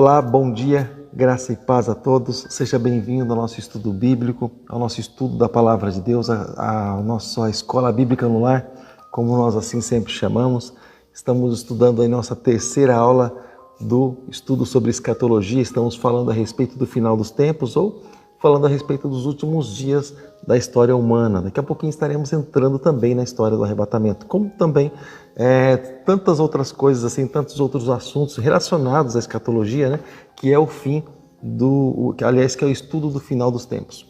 Olá, bom dia, graça e paz a todos. Seja bem-vindo ao nosso estudo bíblico, ao nosso estudo da Palavra de Deus, à nossa Escola Bíblica no Lar, como nós assim sempre chamamos. Estamos estudando aí nossa terceira aula do estudo sobre escatologia. Estamos falando a respeito do final dos tempos ou falando a respeito dos últimos dias da história humana. Daqui a pouquinho estaremos entrando também na história do arrebatamento, como também tantas outras coisas, assim, tantos outros assuntos relacionados à escatologia, né? Que é o fim que é o estudo do final dos tempos.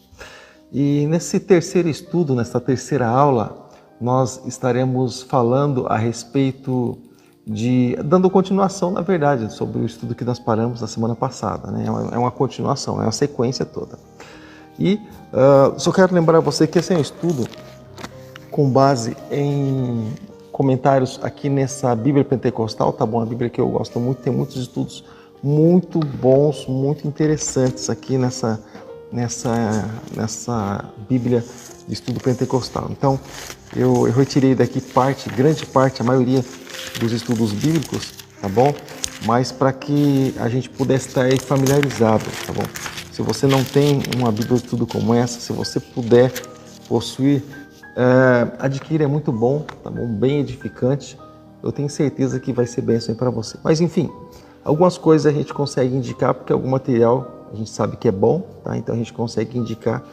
E nesse terceiro estudo, nessa terceira aula, nós estaremos falando a respeito dando continuação, na verdade, sobre o estudo que nós paramos na semana passada, né? É uma continuação, é uma sequência toda. E só quero lembrar você que esse é um estudo com base em comentários aqui nessa Bíblia Pentecostal, tá bom? A Bíblia que eu gosto muito, tem muitos estudos muito bons, muito interessantes aqui nessa Bíblia de estudo pentecostal. Então, eu retirei daqui grande parte, a maioria dos estudos bíblicos, tá bom? Mas para que a gente pudesse estar aí familiarizado, tá bom? Se você não tem uma Bíblia de estudo como essa, se você puder possuir, adquira, é muito bom, tá bom? Bem edificante. Eu tenho certeza que vai ser bênção para você. Mas enfim, algumas coisas a gente consegue indicar, porque algum material a gente sabe que é bom, tá? Então a gente consegue indicar.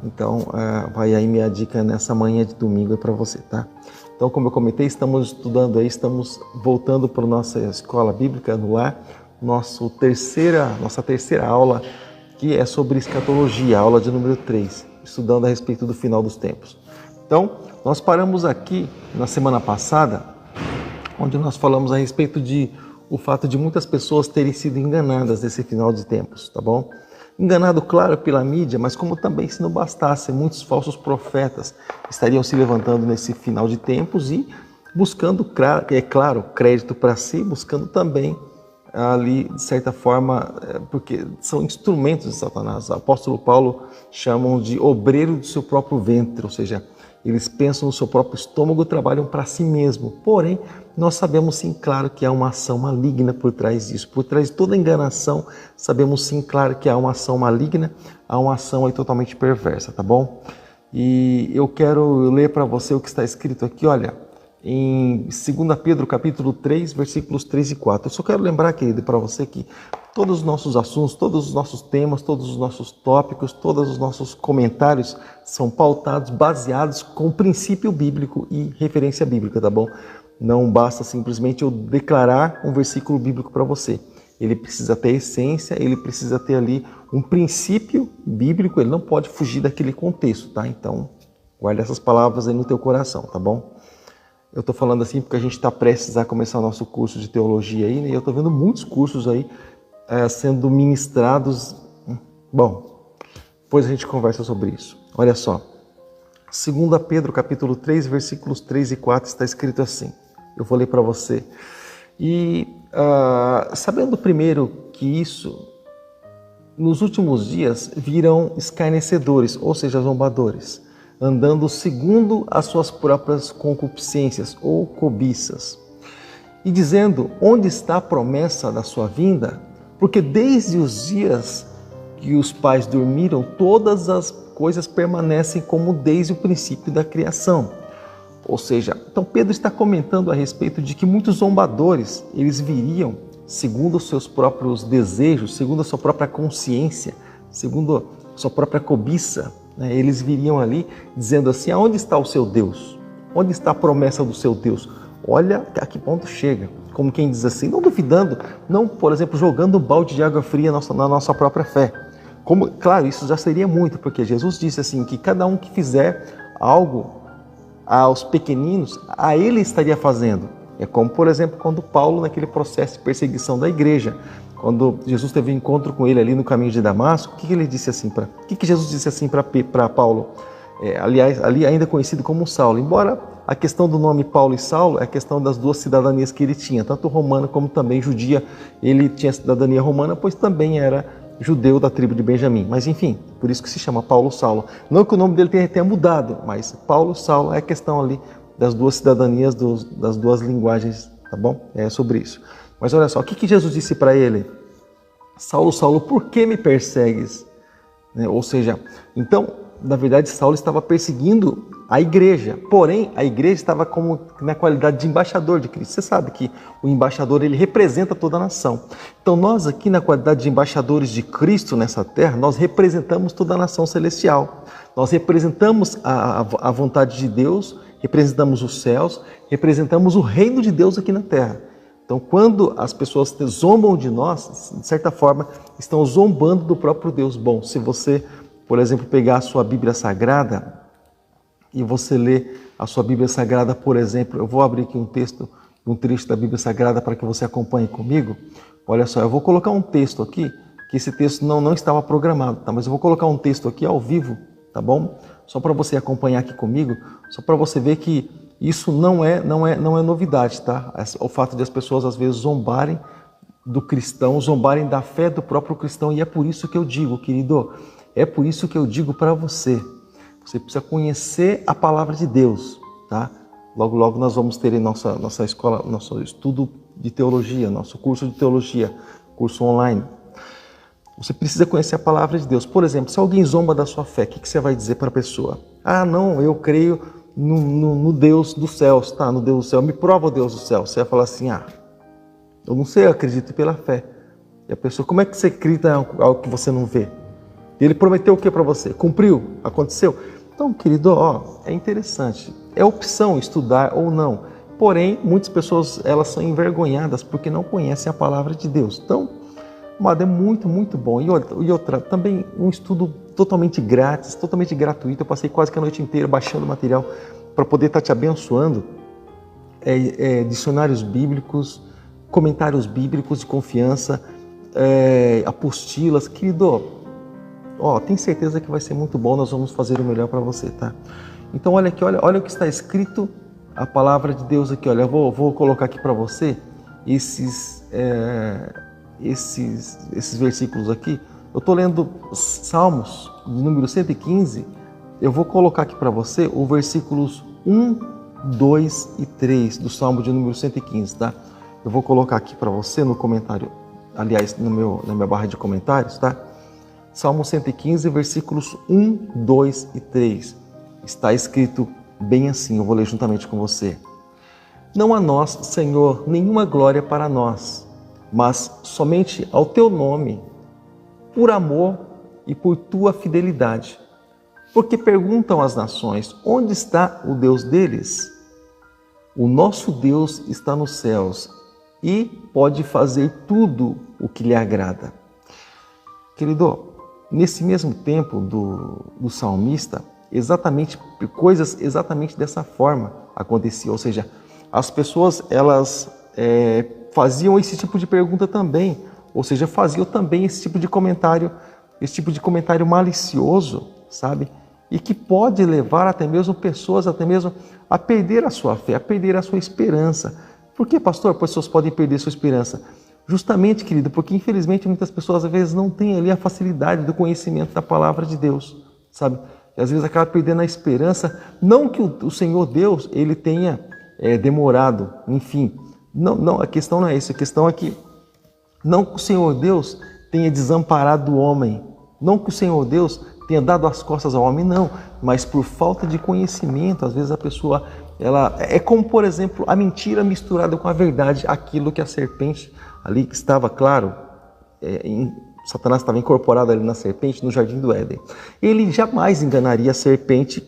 Então vai aí minha dica nessa manhã de domingo para você, tá? Então, como eu comentei, estamos estudando aí, estamos voltando para a nossa escola bíblica no lar, nossa terceira aula, que é sobre escatologia, aula de número 3, estudando a respeito do final dos tempos. Então, nós paramos aqui na semana passada, onde nós falamos a respeito o fato de muitas pessoas terem sido enganadas nesse final de tempos, tá bom? Enganado, claro, pela mídia, mas como também, se não bastasse, muitos falsos profetas estariam se levantando nesse final de tempos e buscando, é claro, crédito para si, buscando também ali, de certa forma, porque são instrumentos de Satanás. O apóstolo Paulo chamam de obreiro do seu próprio ventre, ou seja, eles pensam no seu próprio estômago, trabalham para si mesmo. Porém, nós sabemos sim, claro, que há uma ação maligna por trás disso. Por trás de toda enganação, sabemos sim, claro, que há uma ação maligna, há uma ação aí totalmente perversa, tá bom? E eu quero ler para você o que está escrito aqui, olha, em 2 Pedro, capítulo 3, versículos 3 e 4. Eu só quero lembrar, querido, para você que todos os nossos assuntos, todos os nossos temas, todos os nossos tópicos, todos os nossos comentários são pautados, baseados com princípio bíblico e referência bíblica, tá bom? Não basta simplesmente eu declarar um versículo bíblico para você. Ele precisa ter essência, ele precisa ter ali um princípio bíblico, ele não pode fugir daquele contexto, tá? Então, guarda essas palavras aí no teu coração, tá bom? Eu estou falando assim porque a gente está prestes a começar o nosso curso de teologia aí, né? E eu estou vendo muitos cursos aí sendo ministrados. Bom, depois a gente conversa sobre isso. Olha só, 2 Pedro, capítulo 3, versículos 3 e 4, está escrito assim. Eu vou ler para você. E sabendo primeiro que isso, nos últimos dias virão escarnecedores, ou seja, zombadores, andando segundo as suas próprias concupiscências ou cobiças, e dizendo: onde está a promessa da sua vinda? Porque desde os dias que os pais dormiram, todas as coisas permanecem como desde o princípio da criação. Ou seja, então Pedro está comentando a respeito de que muitos zombadores, eles viriam segundo os seus próprios desejos, segundo a sua própria consciência, segundo a sua própria cobiça, né? Eles viriam ali dizendo assim: aonde está o seu Deus? Onde está a promessa do seu Deus? Olha a que ponto chega. Como quem diz assim, não duvidando, não, por exemplo, jogando um balde de água fria na nossa própria fé. Claro, isso já seria muito, porque Jesus disse assim, que cada um que fizer algo aos pequeninos, a ele estaria fazendo. É como, por exemplo, quando Paulo, naquele processo de perseguição da igreja, quando Jesus teve um encontro com ele ali no caminho de Damasco, o que ele disse assim o que Jesus disse assim para Paulo? Aliás, ali ainda conhecido como Saulo, embora a questão do nome Paulo e Saulo é a questão das duas cidadanias que ele tinha, tanto romana como também judia. Ele tinha cidadania romana, pois também era judeu da tribo de Benjamim. Mas enfim, por isso que se chama Paulo Saulo. Não que o nome dele tenha mudado, mas Paulo Saulo é a questão ali das duas cidadanias, das duas linguagens, tá bom? É sobre isso. Mas olha só, o que Jesus disse para ele? Saulo, Saulo, por que me persegues? Né? Ou seja, então, na verdade, Saulo estava perseguindo a igreja, porém, a igreja estava como na qualidade de embaixador de Cristo. Você sabe que o embaixador, ele representa toda a nação. Então, nós aqui, na qualidade de embaixadores de Cristo nessa terra, nós representamos toda a nação celestial. Nós representamos a vontade de Deus, representamos os céus, representamos o reino de Deus aqui na terra. Então, quando as pessoas zombam de nós, de certa forma, estão zombando do próprio Deus. Bom, se você, por exemplo, pegar a sua Bíblia Sagrada e você ler a sua Bíblia Sagrada, por exemplo, eu vou abrir aqui um trecho da Bíblia Sagrada para que você acompanhe comigo. Olha só, eu vou colocar um texto aqui, que esse texto não estava programado, tá? Mas eu vou colocar um texto aqui ao vivo, tá bom? Só para você acompanhar aqui comigo, só para você ver que isso não é novidade, tá? O fato de as pessoas às vezes zombarem do cristão, zombarem da fé do próprio cristão, e é por isso que eu digo, querido, é por isso que eu digo para você, você precisa conhecer a palavra de Deus, tá? Logo, logo nós vamos ter em nossa escola, nosso estudo de teologia, nosso curso de teologia, curso online. Você precisa conhecer a palavra de Deus. Por exemplo, se alguém zomba da sua fé, o que você vai dizer para a pessoa? Ah, não, eu creio no Deus dos céus, tá? No Deus do céu, me prova o Deus do céu. Você vai falar assim, eu não sei, eu acredito pela fé. E a pessoa, como é que você acredita em algo que você não vê? Ele prometeu o que para você? Cumpriu? Aconteceu? Então, querido, é interessante. É opção estudar ou não. Porém, muitas pessoas elas são envergonhadas porque não conhecem a palavra de Deus. Então, amado, é muito, muito bom. E outra, também um estudo totalmente grátis, totalmente gratuito. Eu passei quase que a noite inteira baixando material para poder estar te abençoando. Dicionários bíblicos, comentários bíblicos de confiança, apostilas. Querido, tenho certeza que vai ser muito bom, nós vamos fazer o melhor para você, tá? Então olha aqui, olha o que está escrito, a palavra de Deus aqui, olha, eu vou colocar aqui para você esses versículos aqui. Eu estou lendo Salmos, número 115, eu vou colocar aqui para você os versículos 1, 2 e 3 do Salmo de número 115, tá? Eu vou colocar aqui para você no comentário, aliás, na minha barra de comentários, tá? Salmo 115, versículos 1, 2 e 3. Está escrito bem assim, eu vou ler juntamente com você. Não a nós, Senhor, nenhuma glória para nós, mas somente ao Teu nome, por amor e por Tua fidelidade. Porque perguntam as nações, onde está o Deus deles? O nosso Deus está nos céus e pode fazer tudo o que lhe agrada. Querido, nesse mesmo tempo do salmista, coisas exatamente dessa forma aconteciam. Ou seja, as pessoas elas faziam esse tipo de pergunta também. Ou seja, faziam também esse tipo de comentário malicioso, sabe? E que pode levar até mesmo pessoas a perder a sua fé, a perder a sua esperança. Por que, pastor? Pessoas podem perder sua esperança. Justamente, querido, porque infelizmente muitas pessoas às vezes não têm ali a facilidade do conhecimento da palavra de Deus, sabe? E às vezes acaba perdendo a esperança, não que o Senhor Deus ele tenha demorado, enfim, não, a questão não é isso, a questão é que não que o Senhor Deus tenha desamparado o homem, não que o Senhor Deus tenha dado as costas ao homem, não, mas por falta de conhecimento, às vezes a pessoa, ela é como, por exemplo, a mentira misturada com a verdade, aquilo que a serpente ali que estava, claro, Satanás estava incorporado ali na serpente no jardim do Éden. Ele jamais enganaria a serpente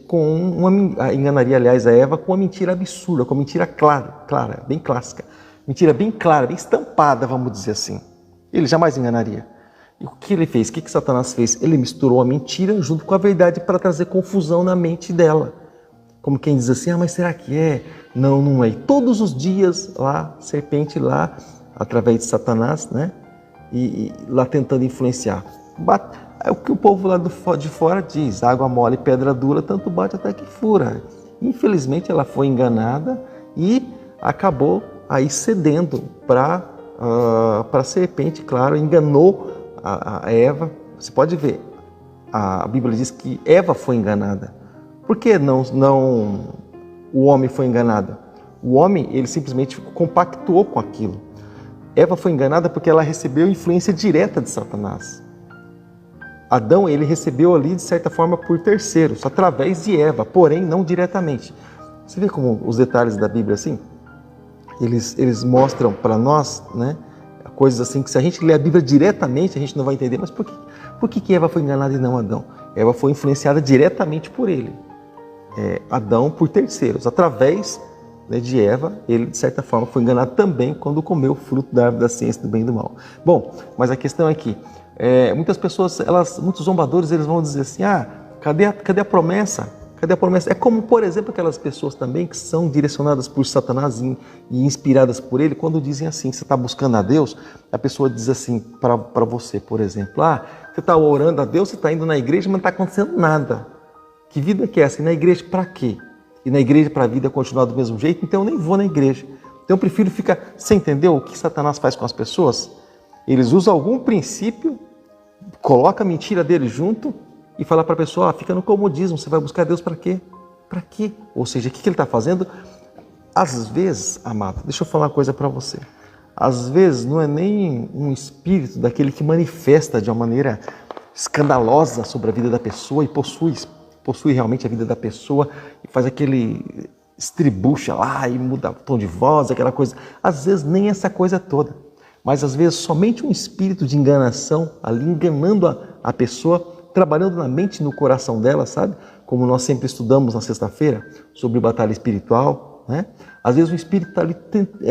enganaria, aliás, a Eva com uma mentira absurda, com uma mentira clara, bem clássica. Mentira bem clara, bem estampada, vamos dizer assim. Ele jamais enganaria. E o que ele fez? O que Satanás fez? Ele misturou a mentira junto com a verdade para trazer confusão na mente dela. Como quem diz assim, mas será que é? Não, não é. E todos os dias lá, serpente lá, através de Satanás, né? E lá tentando influenciar. É o que o povo lá de fora diz, água mole, pedra dura, tanto bate até que fura. Infelizmente ela foi enganada e acabou aí cedendo para a serpente, claro, enganou a Eva. Você pode ver, a Bíblia diz que Eva foi enganada. Por que não o homem foi enganado? O homem, ele simplesmente compactuou com aquilo. Eva foi enganada porque ela recebeu influência direta de Satanás. Adão, ele recebeu ali, de certa forma, por terceiros, através de Eva, porém não diretamente. Você vê como os detalhes da Bíblia, assim, eles mostram para nós, né, coisas assim que se a gente ler a Bíblia diretamente, a gente não vai entender. Mas por que Eva foi enganada e não Adão? Eva foi influenciada diretamente por ele. Adão por terceiros. Através, né, de Eva, ele de certa forma foi enganado também quando comeu o fruto da árvore da ciência do bem e do mal. Bom, mas a questão é que muitas pessoas, muitos zombadores, eles vão dizer assim, cadê a promessa? Cadê a promessa? É como, por exemplo, aquelas pessoas também que são direcionadas por Satanás e inspiradas por ele, quando dizem assim, você está buscando a Deus, a pessoa diz assim para você, por exemplo, você está orando a Deus, você está indo na igreja, mas não está acontecendo nada. Que vida que é essa? E na igreja para quê? E na igreja para a vida continuar do mesmo jeito? Então eu nem vou na igreja. Então eu prefiro ficar... Você entendeu o que Satanás faz com as pessoas? Eles usam algum princípio, coloca a mentira dele junto e fala para a pessoa, fica no comodismo, você vai buscar Deus para quê? Para quê? Ou seja, o que ele está fazendo? Às vezes, amado, deixa eu falar uma coisa para você. Às vezes não é nem um espírito daquele que manifesta de uma maneira escandalosa sobre a vida da pessoa e possui realmente a vida da pessoa e faz aquele estribucha lá e muda o tom de voz, aquela coisa. Às vezes nem essa coisa toda, mas às vezes somente um espírito de enganação ali enganando a pessoa, trabalhando na mente e no coração dela, sabe? Como nós sempre estudamos na sexta-feira sobre batalha espiritual, né? Às vezes o espírito está ali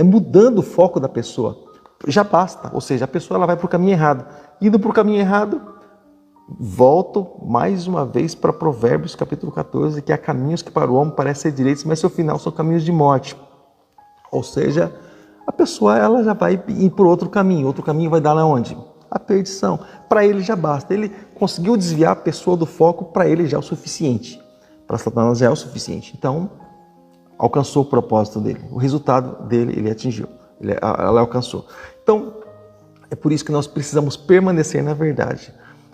mudando o foco da pessoa. Já basta, ou seja, a pessoa ela vai para o caminho errado. Indo para o caminho errado, volto mais uma vez para Provérbios capítulo 14, que há caminhos que para o homem parecem ser direitos, mas seu final são caminhos de morte. Ou seja, a pessoa ela já vai ir por outro caminho vai dar lá onde? A perdição. Para ele já basta. Ele conseguiu desviar a pessoa do foco, para ele já é o suficiente. Para Satanás já é o suficiente. Então, alcançou o propósito dele. O resultado dele, ele atingiu. Ela alcançou. Então, é por isso que nós precisamos permanecer na verdade.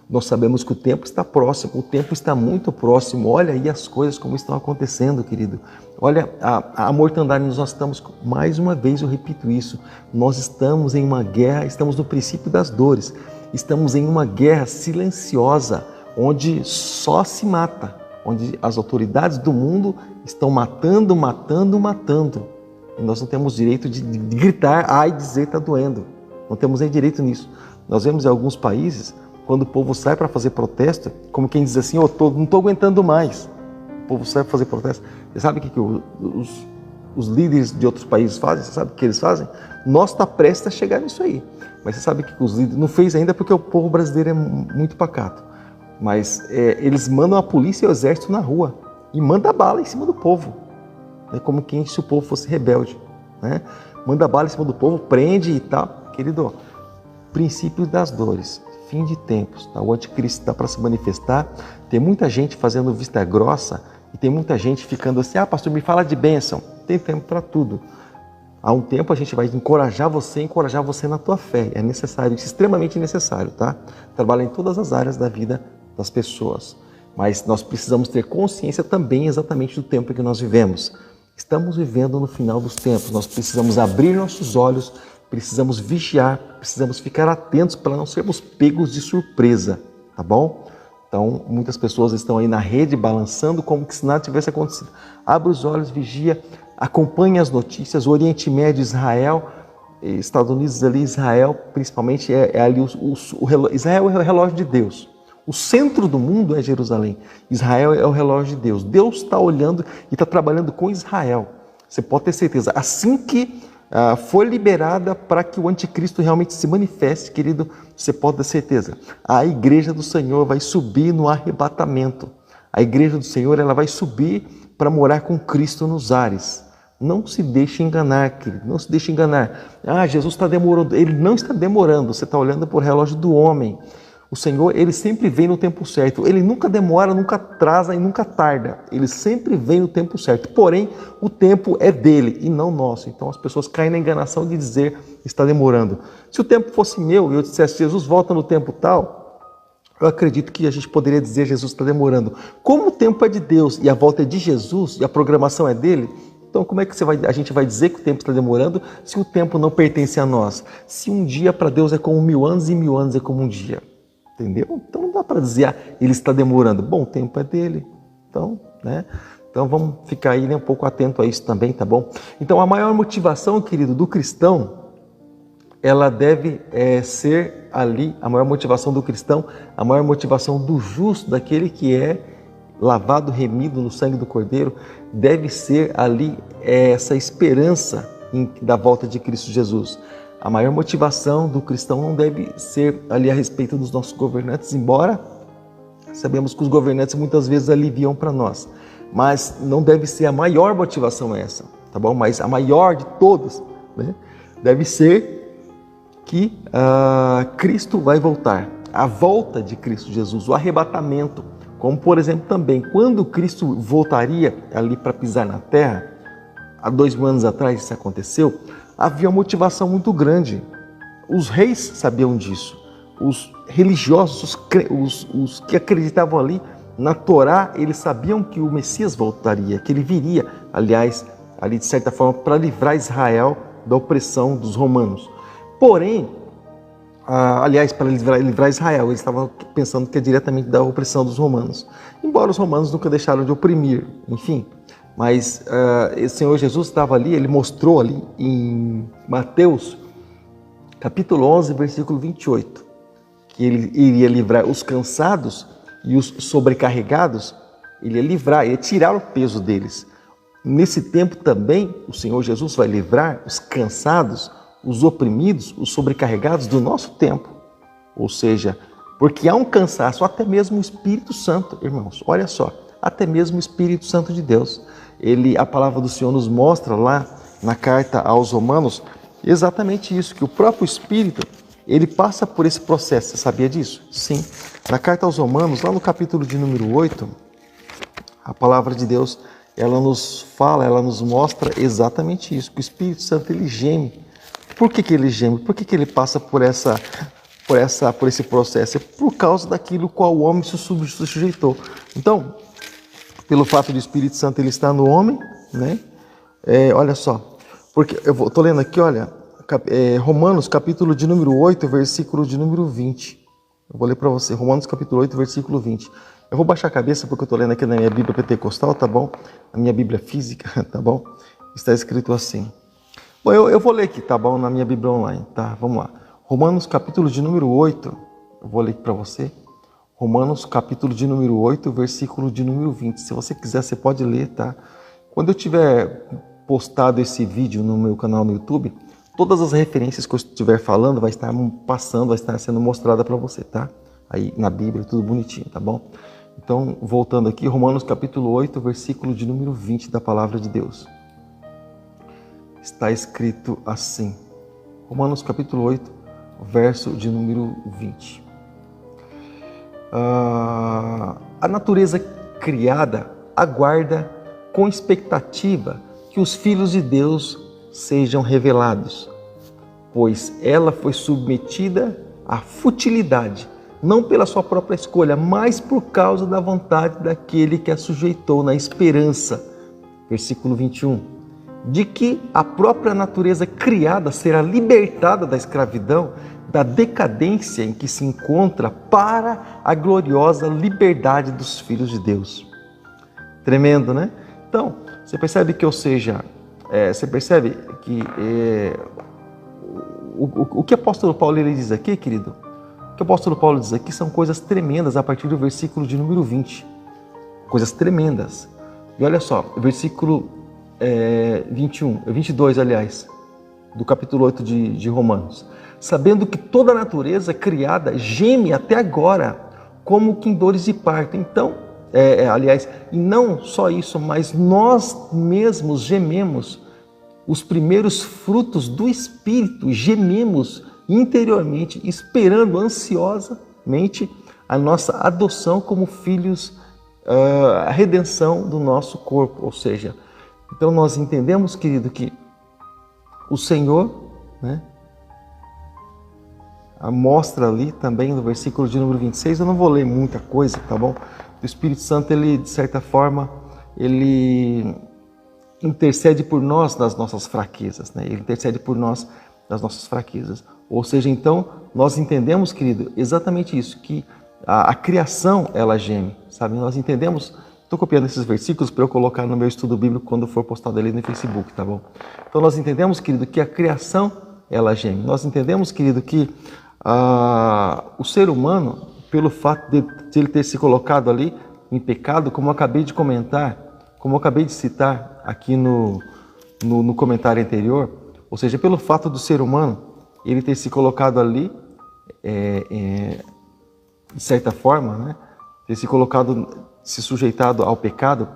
Nós sabemos que o tempo está próximo, o tempo está muito próximo. Olha aí as coisas como estão acontecendo, querido. Olha a mortandade, nós estamos, mais uma vez eu repito isso, nós estamos em uma guerra, estamos no princípio das dores, estamos em uma guerra silenciosa, onde só se mata, onde as autoridades do mundo estão matando. E nós não temos direito de gritar, e dizer está doendo. Não temos nem direito nisso. Nós vemos em alguns países, quando o povo sai para fazer protesto, como quem diz assim, não estou aguentando mais. O povo sai para fazer protesto. Você sabe o que os líderes de outros países fazem? Você sabe o que eles fazem? Nós está prestes a chegar nisso aí. Mas você sabe o que os líderes não fez ainda porque o povo brasileiro é muito pacato. Mas eles mandam a polícia e o exército na rua e manda bala em cima do povo. É como quem se o povo fosse rebelde, né? Manda bala em cima do povo, prende e tal. Querido, princípio das dores. Fim de tempos, tá? O anticristo está para se manifestar, tem muita gente fazendo vista grossa e tem muita gente ficando assim, pastor, me fala de bênção. Tem tempo para tudo. Há um tempo a gente vai encorajar você na tua fé, é necessário, extremamente necessário, tá? Trabalha em todas as áreas da vida das pessoas, mas nós precisamos ter consciência também exatamente do tempo em que nós vivemos. Estamos vivendo no final dos tempos, nós precisamos abrir nossos olhos, precisamos vigiar, precisamos ficar atentos para não sermos pegos de surpresa, tá bom? Então, muitas pessoas estão aí na rede balançando como que se nada tivesse acontecido. Abre os olhos, vigia, acompanhe as notícias. O Oriente Médio, Israel, Estados Unidos ali, Israel, principalmente, ali Israel é o relógio de Deus. O centro do mundo é Jerusalém. Israel é o relógio de Deus. Deus está olhando e está trabalhando com Israel. Você pode ter certeza. Assim que foi liberada para que o anticristo realmente se manifeste, querido, você pode ter certeza. A igreja do Senhor vai subir no arrebatamento. A igreja do Senhor ela vai subir para morar com Cristo nos ares. Não se deixe enganar, querido, não se deixe enganar. Jesus está demorando. Ele não está demorando, você está olhando por relógio do homem. O Senhor, ele sempre vem no tempo certo. Ele nunca demora, nunca atrasa e nunca tarda. Ele sempre vem no tempo certo. Porém, o tempo é dele e não nosso. Então as pessoas caem na enganação de dizer está demorando. Se o tempo fosse meu e eu dissesse Jesus volta no tempo tal, eu acredito que a gente poderia dizer Jesus está demorando. Como o tempo é de Deus e a volta é de Jesus e a programação é dele, Então como é que a gente vai dizer que o tempo está demorando se o tempo não pertence a nós? Se um dia para Deus é como 1000 anos e 1000 anos é como um dia. Entendeu? Então não dá para dizer, ele está demorando. Bom, o tempo é dele. Então, né? Então vamos ficar aí, né, um pouco atento a isso também, tá bom? Então a maior motivação, querido, do cristão, ela deve ser ali, a maior motivação do cristão, a maior motivação do justo, daquele que é lavado, remido no sangue do Cordeiro, deve ser ali essa esperança da volta de Cristo Jesus. A maior motivação do cristão não deve ser ali a respeito dos nossos governantes, embora sabemos que os governantes muitas vezes aliviam para nós, mas não deve ser a maior motivação essa, tá bom? Mas a maior de todas, né, deve ser que Cristo vai voltar, a volta de Cristo Jesus, o arrebatamento, como por exemplo também, quando Cristo voltaria ali para pisar na terra, há 2000 anos atrás isso aconteceu, havia uma motivação muito grande. Os reis sabiam disso, os religiosos, os que acreditavam ali na Torá, eles sabiam que o Messias voltaria, que ele viria, aliás, ali de certa forma, para livrar Israel da opressão dos romanos. Porém, aliás, para livrar Israel, eles estavam pensando que é diretamente da opressão dos romanos. Embora os romanos nunca deixaram de oprimir, enfim. Mas o Senhor Jesus estava ali, ele mostrou ali em Mateus, capítulo 11, versículo 28, que ele iria livrar os cansados e os sobrecarregados, ele ia livrar, ia tirar o peso deles. Nesse tempo também, o Senhor Jesus vai livrar os cansados, os oprimidos, os sobrecarregados do nosso tempo. Ou seja, porque há um cansaço, até mesmo o Espírito Santo, irmãos, olha só, até mesmo o Espírito Santo de Deus. A palavra do Senhor nos mostra lá na carta aos Romanos exatamente isso, que o próprio Espírito, ele passa por esse processo. Você sabia disso? Sim. Na carta aos Romanos, lá no capítulo de número 8, a palavra de Deus, ela nos fala, ela nos mostra exatamente isso, que o Espírito Santo, ele geme. Por que ele geme? Por que ele passa por esse processo? É por causa daquilo qual o homem se sujeitou. Então, pelo fato do Espírito Santo ele estar no homem, né? Olha só, porque eu estou lendo aqui, olha, Romanos capítulo de número 8, versículo de número 20. Eu vou ler para você, Romanos capítulo 8, versículo 20. Eu vou baixar a cabeça porque eu estou lendo aqui na minha Bíblia Pentecostal, tá bom? Na minha Bíblia física, tá bom? Está escrito assim. Bom, eu vou ler aqui, tá bom? Na minha Bíblia online, tá? Vamos lá. Romanos capítulo de número 8, eu vou ler aqui para você. Romanos capítulo de número 8, versículo de número 20. Se você quiser, você pode ler, tá? Quando eu tiver postado esse vídeo no meu canal no YouTube, todas as referências que eu estiver falando vai estar passando, vai estar sendo mostrada para você, tá? Aí na Bíblia, tudo bonitinho, tá bom? Então, voltando aqui, Romanos capítulo 8, versículo de número 20 da palavra de Deus. Está escrito assim, Romanos capítulo 8, verso de número 20. A natureza criada aguarda com expectativa que os filhos de Deus sejam revelados, pois ela foi submetida à futilidade, não pela sua própria escolha, mas por causa da vontade daquele que a sujeitou na esperança. Versículo 21. De que a própria natureza criada será libertada da escravidão, da decadência em que se encontra, para a gloriosa liberdade dos filhos de Deus. Tremendo, né? Então, você percebe que, você percebe que o que o apóstolo Paulo ele diz aqui, querido? O que o apóstolo Paulo diz aqui são coisas tremendas a partir do versículo de número 20. Coisas tremendas. E olha só, versículo 22, aliás, do capítulo 8 de Romanos. Sabendo que toda a natureza criada geme até agora, como que em dores de parto. Então, aliás, e não só isso, mas nós mesmos gememos os primeiros frutos do Espírito, gememos interiormente, esperando ansiosamente a nossa adoção como filhos, a redenção do nosso corpo. Ou seja, então nós entendemos, querido, que o Senhor, né, mostra ali também no versículo de número 26, eu não vou ler muita coisa, tá bom? O Espírito Santo, ele, de certa forma, ele intercede por nós nas nossas fraquezas, né? Ele intercede por nós nas nossas fraquezas. Ou seja, então, nós entendemos, querido, exatamente isso, que a criação, ela geme, sabe? Nós entendemos, estou copiando esses versículos para eu colocar no meu estudo bíblico quando for postado ali no Facebook, tá bom? Então, nós entendemos, querido, que a criação, ela geme. Nós entendemos, querido, que o ser humano, pelo fato de ele ter se colocado ali em pecado, como eu acabei de comentar, como eu acabei de citar aqui no comentário anterior, ou seja, pelo fato do ser humano ele ter se colocado ali, de certa forma, né, ter se colocado, se sujeitado ao pecado,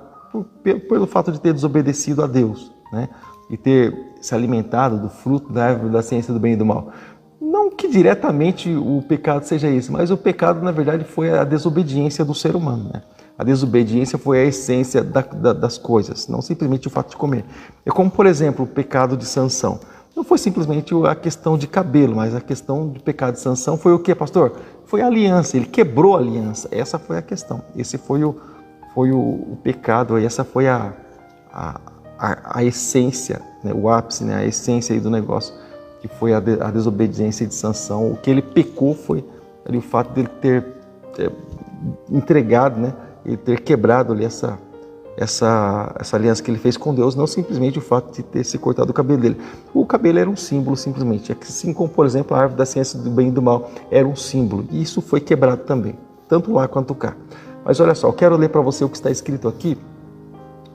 pelo fato de ter desobedecido a Deus, né, e ter se alimentado do fruto da árvore da ciência do bem e do mal. Não que diretamente o pecado seja isso, mas o pecado, na verdade, foi a desobediência do ser humano, né? A desobediência foi a essência das coisas, não simplesmente o fato de comer. É como, por exemplo, o pecado de Sansão. Não foi simplesmente a questão de cabelo, mas a questão de pecado de Sansão foi o que, pastor? Foi a aliança, ele quebrou a aliança. Essa foi a questão, esse foi o pecado, essa foi a essência, né? O ápice, né? A essência aí do negócio, que foi a desobediência de Sansão. O que ele pecou foi ali o fato dele ter entregado, né? Ele ter quebrado ali essa aliança que ele fez com Deus, não simplesmente o fato de ter se cortado o cabelo dele. O cabelo era um símbolo, simplesmente. Assim como, por exemplo, a árvore da ciência do bem e do mal era um símbolo. E isso foi quebrado também, tanto lá quanto cá. Mas olha só, eu quero ler para você o que está escrito aqui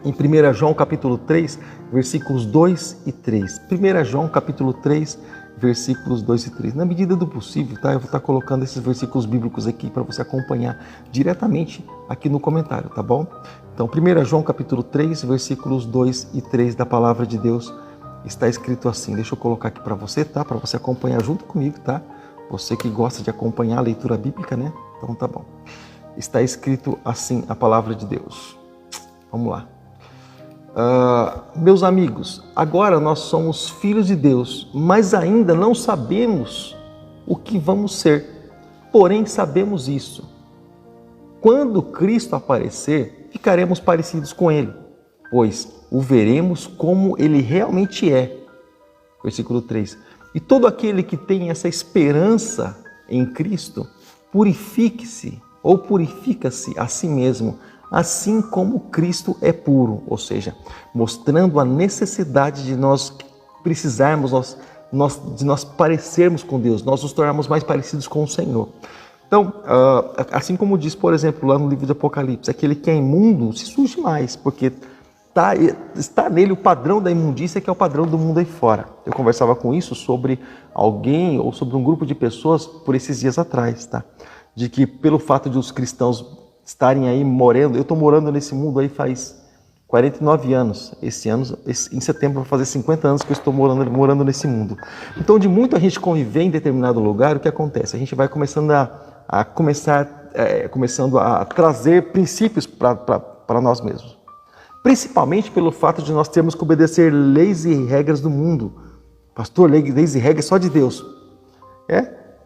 em 1 João capítulo 3, versículos 2 e 3. 1 João capítulo 3, versículos 2 e 3. Na medida do possível, tá? Eu vou estar colocando esses versículos bíblicos aqui para você acompanhar diretamente aqui no comentário, tá bom? Então, 1 João capítulo 3, versículos 2 e 3 da palavra de Deus está escrito assim. Deixa eu colocar aqui para você, tá? Para você acompanhar junto comigo, tá? Você que gosta de acompanhar a leitura bíblica, né? Então tá bom. Está escrito assim a palavra de Deus. Vamos lá. Meus amigos, agora nós somos filhos de Deus, mas ainda não sabemos o que vamos ser. Porém, sabemos isso. Quando Cristo aparecer, ficaremos parecidos com Ele, pois o veremos como Ele realmente é. Versículo 3. E todo aquele que tem essa esperança em Cristo, purifique-se ou purifica-se a si mesmo, assim como Cristo é puro, ou seja, mostrando a necessidade de nós precisarmos, de nós parecermos com Deus, nós nos tornarmos mais parecidos com o Senhor. Então, assim como diz, por exemplo, lá no livro de Apocalipse, aquele que é imundo se suje mais, porque está nele o padrão da imundícia, que é o padrão do mundo aí fora. Eu conversava com isso sobre alguém ou sobre um grupo de pessoas por esses dias atrás, tá? De que pelo fato de os cristãos estarem aí morando, eu estou morando nesse mundo aí faz 49 anos, esse ano, em setembro vai fazer 50 anos que eu estou morando nesse mundo. Então, de muito a gente conviver em determinado lugar, o que acontece? A gente vai começando a trazer princípios para nós mesmos. Principalmente pelo fato de nós termos que obedecer leis e regras do mundo. Pastor, leis e regras só de Deus.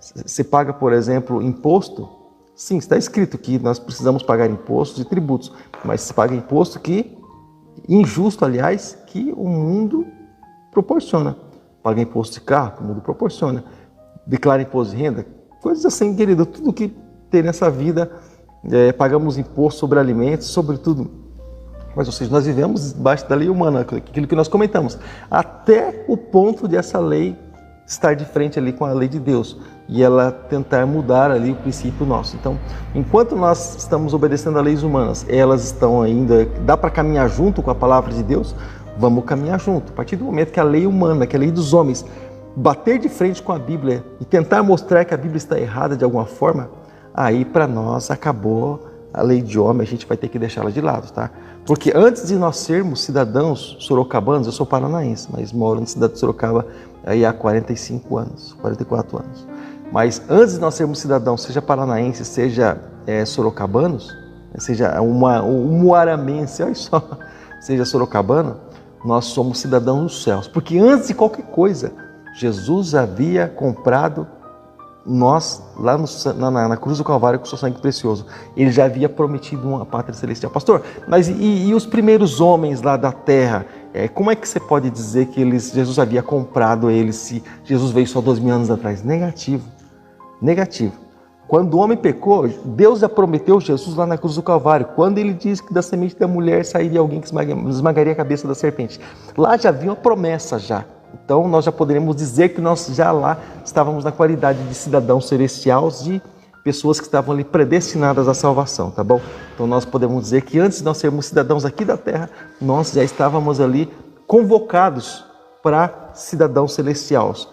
Você paga, por exemplo, imposto. Sim, está escrito que nós precisamos pagar impostos e tributos, mas se paga imposto injusto, aliás, que o mundo proporciona. Paga imposto de carro, que o mundo proporciona. Declara imposto de renda, coisas assim, querido, tudo que tem nessa vida, pagamos imposto sobre alimentos, sobre tudo. Mas, ou seja, nós vivemos debaixo da lei humana, aquilo que nós comentamos, até o ponto de essa lei estar de frente ali com a lei de Deus e ela tentar mudar ali o princípio nosso. Então, enquanto nós estamos obedecendo a leis humanas, elas estão ainda, dá para caminhar junto com a palavra de Deus, vamos caminhar junto. A partir do momento que a lei humana, que a lei dos homens, bater de frente com a Bíblia e tentar mostrar que a Bíblia está errada de alguma forma, aí para nós acabou a lei de homem, a gente vai ter que deixá-la de lado, tá? Porque antes de nós sermos cidadãos sorocabanos, eu sou paranaense, mas moro na cidade de Sorocaba aí há 45 anos, 44 anos. Mas antes de nós sermos cidadãos, seja paranaense, seja sorocabanos, seja um moaramense, olha só, seja sorocabano, nós somos cidadãos dos céus. Porque antes de qualquer coisa, Jesus havia comprado nós, lá na cruz do Calvário, com o seu sangue precioso, ele já havia prometido uma pátria celestial. Pastor, mas e os primeiros homens lá da terra? Como é que você pode dizer que Jesus havia comprado eles se Jesus veio só 2000 anos atrás? Negativo. Quando o homem pecou, Deus já prometeu Jesus lá na cruz do Calvário, quando ele disse que da semente da mulher sairia alguém que esmagaria a cabeça da serpente. Lá já havia uma promessa já. Então nós já poderíamos dizer que nós já lá estávamos na qualidade de cidadãos celestiais, de pessoas que estavam ali predestinadas à salvação, tá bom? Então nós podemos dizer que antes de nós sermos cidadãos aqui da terra, nós já estávamos ali convocados para cidadãos celestiais.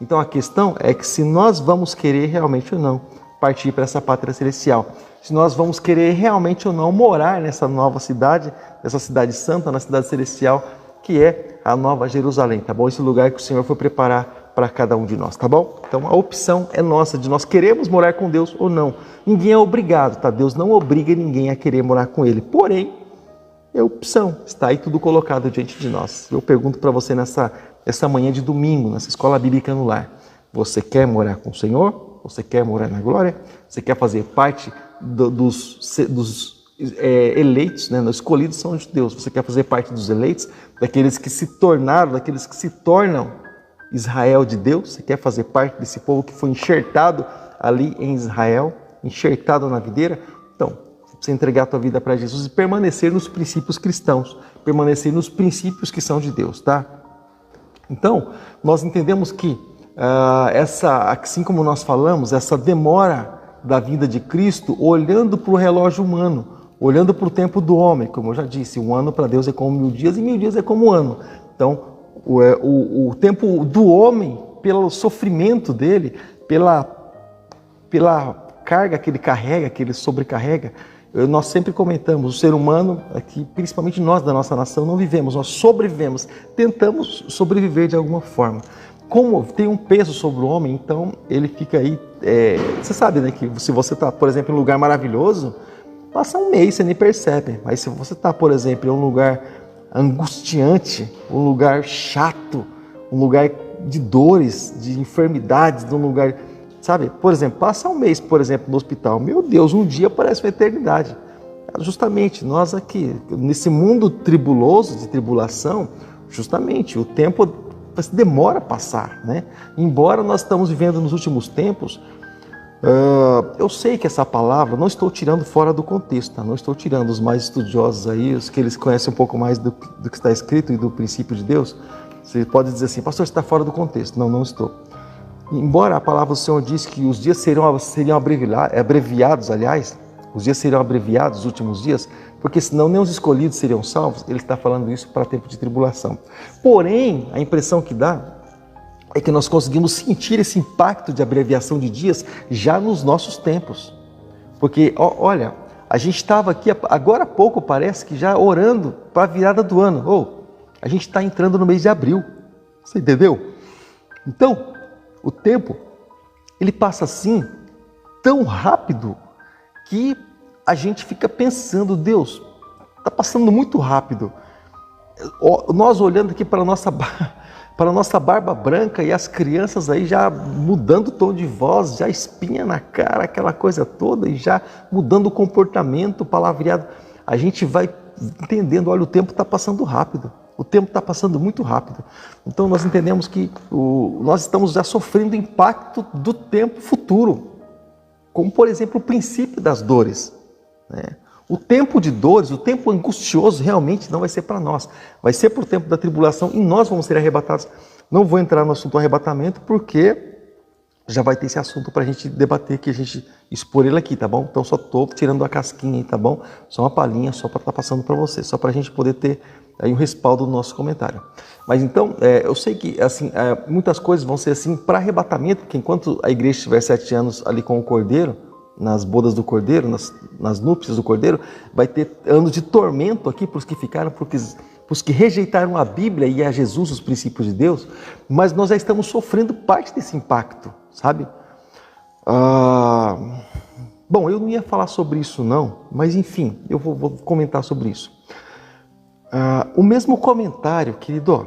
Então a questão é que se nós vamos querer realmente ou não partir para essa pátria celestial, se nós vamos querer realmente ou não morar nessa nova cidade, nessa cidade santa, na cidade celestial, que é a Nova Jerusalém, tá bom? Esse lugar que o Senhor foi preparar para cada um de nós, tá bom? Então a opção é nossa, de nós queremos morar com Deus ou não. Ninguém é obrigado, tá? Deus não obriga ninguém a querer morar com Ele, porém, é opção, está aí tudo colocado diante de nós. Eu pergunto para você nessa manhã de domingo, nessa escola bíblica no lar, você quer morar com o Senhor? Você quer morar na glória? Você quer fazer parte dos eleitos, né? Os escolhidos são de Deus. Você quer fazer parte dos eleitos, daqueles que se tornam Israel de Deus? Você quer fazer parte desse povo que foi enxertado ali em Israel, enxertado na videira? Então, você entregar a tua vida para Jesus e permanecer nos princípios cristãos, permanecer nos princípios que são de Deus, tá? Então, nós entendemos que assim como nós falamos, essa demora da vinda de Cristo, olhando para o relógio humano, olhando para o tempo do homem, como eu já disse, um ano para Deus é como 1000 dias e 1000 dias é como um ano. Então, o tempo do homem, pelo sofrimento dele, pela carga que ele carrega, que ele sobrecarrega, nós sempre comentamos, o ser humano, aqui, principalmente nós da nossa nação, não vivemos, nós sobrevivemos, tentamos sobreviver de alguma forma. Como tem um peso sobre o homem, então ele fica aí, você sabe, né, que se você está, por exemplo, em um lugar maravilhoso, passa um mês, você nem percebe, mas se você está, por exemplo, em um lugar angustiante, um lugar chato, um lugar de dores, de enfermidades, de um lugar... Sabe, por exemplo, passa um mês, por exemplo, no hospital. Meu Deus, um dia parece uma eternidade. Justamente, nós aqui, nesse mundo tribuloso, de tribulação, justamente, o tempo demora a passar, né? Embora nós estamos vivendo nos últimos tempos, eu sei que essa palavra, não estou tirando fora do contexto, tá? Não estou tirando os mais estudiosos aí, os que eles conhecem um pouco mais do que está escrito e do princípio de Deus. Você pode dizer assim, pastor, você está fora do contexto. Não, não estou. Embora a palavra do Senhor diz que os dias seriam abreviados, os dias seriam abreviados, os últimos dias, porque senão nem os escolhidos seriam salvos, ele está falando isso para tempo de tribulação. Porém, a impressão que dá é que nós conseguimos sentir esse impacto de abreviação de dias já nos nossos tempos. Porque, olha, a gente estava aqui, agora há pouco parece que já orando para a virada do ano. A gente está entrando no mês de abril, você entendeu? Então, o tempo, ele passa assim, tão rápido, que a gente fica pensando, Deus, está passando muito rápido. Nós olhando aqui para a nossa barba branca e as crianças aí já mudando o tom de voz, já espinha na cara, aquela coisa toda, e já mudando o comportamento, palavreado. A gente vai entendendo, olha, o tempo está passando rápido. O tempo está passando muito rápido. Então nós entendemos que nós estamos já sofrendo o impacto do tempo futuro. Como, por exemplo, o princípio das dores, né? O tempo de dores, o tempo angustioso realmente não vai ser para nós. Vai ser para o tempo da tribulação e nós vamos ser arrebatados. Não vou entrar no assunto do arrebatamento porque já vai ter esse assunto para a gente debater, que a gente expor ele aqui, tá bom? Então só estou tirando a casquinha aí, tá bom? Só uma palhinha, só para estar passando para você, só para a gente poder ter aí um respaldo do nosso comentário. Mas então, eu sei que assim, muitas coisas vão ser assim para arrebatamento, porque enquanto a igreja estiver 7 anos ali com o Cordeiro, nas bodas do Cordeiro, nas núpcias do Cordeiro, vai ter anos de tormento aqui para os que ficaram, para os que rejeitaram a Bíblia e a Jesus, os princípios de Deus, mas nós já estamos sofrendo parte desse impacto, sabe? Bom, eu não ia falar sobre isso não, mas enfim, eu vou comentar sobre isso. O mesmo comentário, querido,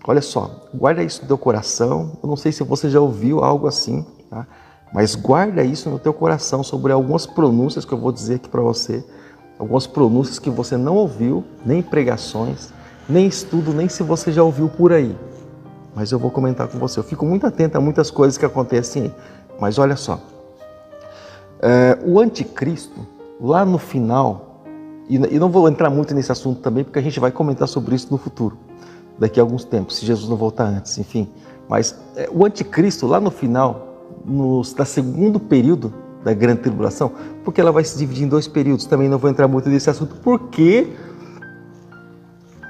Olha só, guarda isso no teu coração. Eu não sei se você já ouviu algo assim, tá? Mas guarda isso no teu coração sobre algumas pronúncias que eu vou dizer aqui para você. Algumas pronúncias que você não ouviu, nem pregações, nem estudo, nem se você já ouviu por aí. Mas eu vou comentar com você. Eu fico muito atento a muitas coisas que acontecem aí. Mas olha só. O anticristo, lá no final, e não vou entrar muito nesse assunto também, porque a gente vai comentar sobre isso no futuro, daqui a alguns tempos, se Jesus não voltar antes, enfim. Mas o anticristo, lá no final, no segundo período da grande tribulação, porque ela vai se dividir em 2 períodos, também não vou entrar muito nesse assunto, porque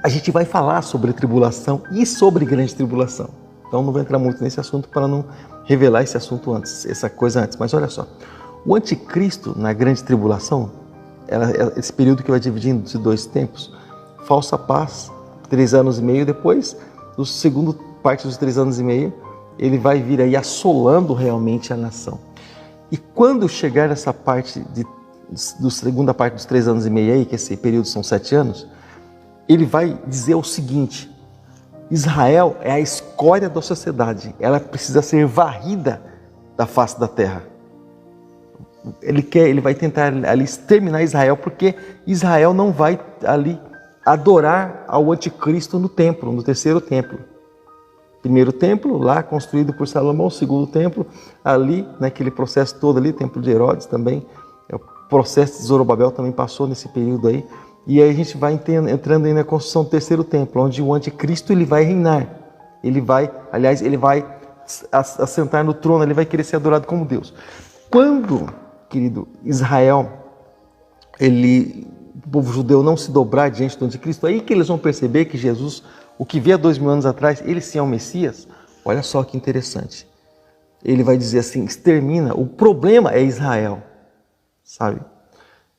a gente vai falar sobre tribulação e sobre grande tribulação. Então não vou entrar muito nesse assunto para não revelar esse assunto antes, essa coisa antes. Mas olha só, o anticristo na grande tribulação, esse período que vai dividir em 2 tempos, falsa paz, 3 anos e meio depois, no segundo parte dos 3 anos e meio, ele vai vir aí assolando realmente a nação. E quando chegar nessa parte segunda parte dos 3 anos e meio aí, que esse período são 7 anos, ele vai dizer o seguinte: Israel é a escória da sociedade, ela precisa ser varrida da face da terra. Ele vai tentar ali exterminar Israel, porque Israel não vai ali adorar ao anticristo no templo, no 3º templo. Primeiro templo, lá construído por Salomão, segundo templo, ali, naquele processo todo ali, templo de Herodes também, o processo de Zorobabel também passou nesse período aí, e aí a gente vai entrando aí na construção do 3º templo, onde o anticristo ele vai reinar, ele vai assentar no trono, ele vai querer ser adorado como Deus. Quando, querido, Israel, o povo judeu não se dobrar diante do anticristo, aí que eles vão perceber que Jesus, o que veio há 2000 anos atrás, ele sim é o Messias. Olha só que interessante. Ele vai dizer assim, extermina, o problema é Israel, sabe?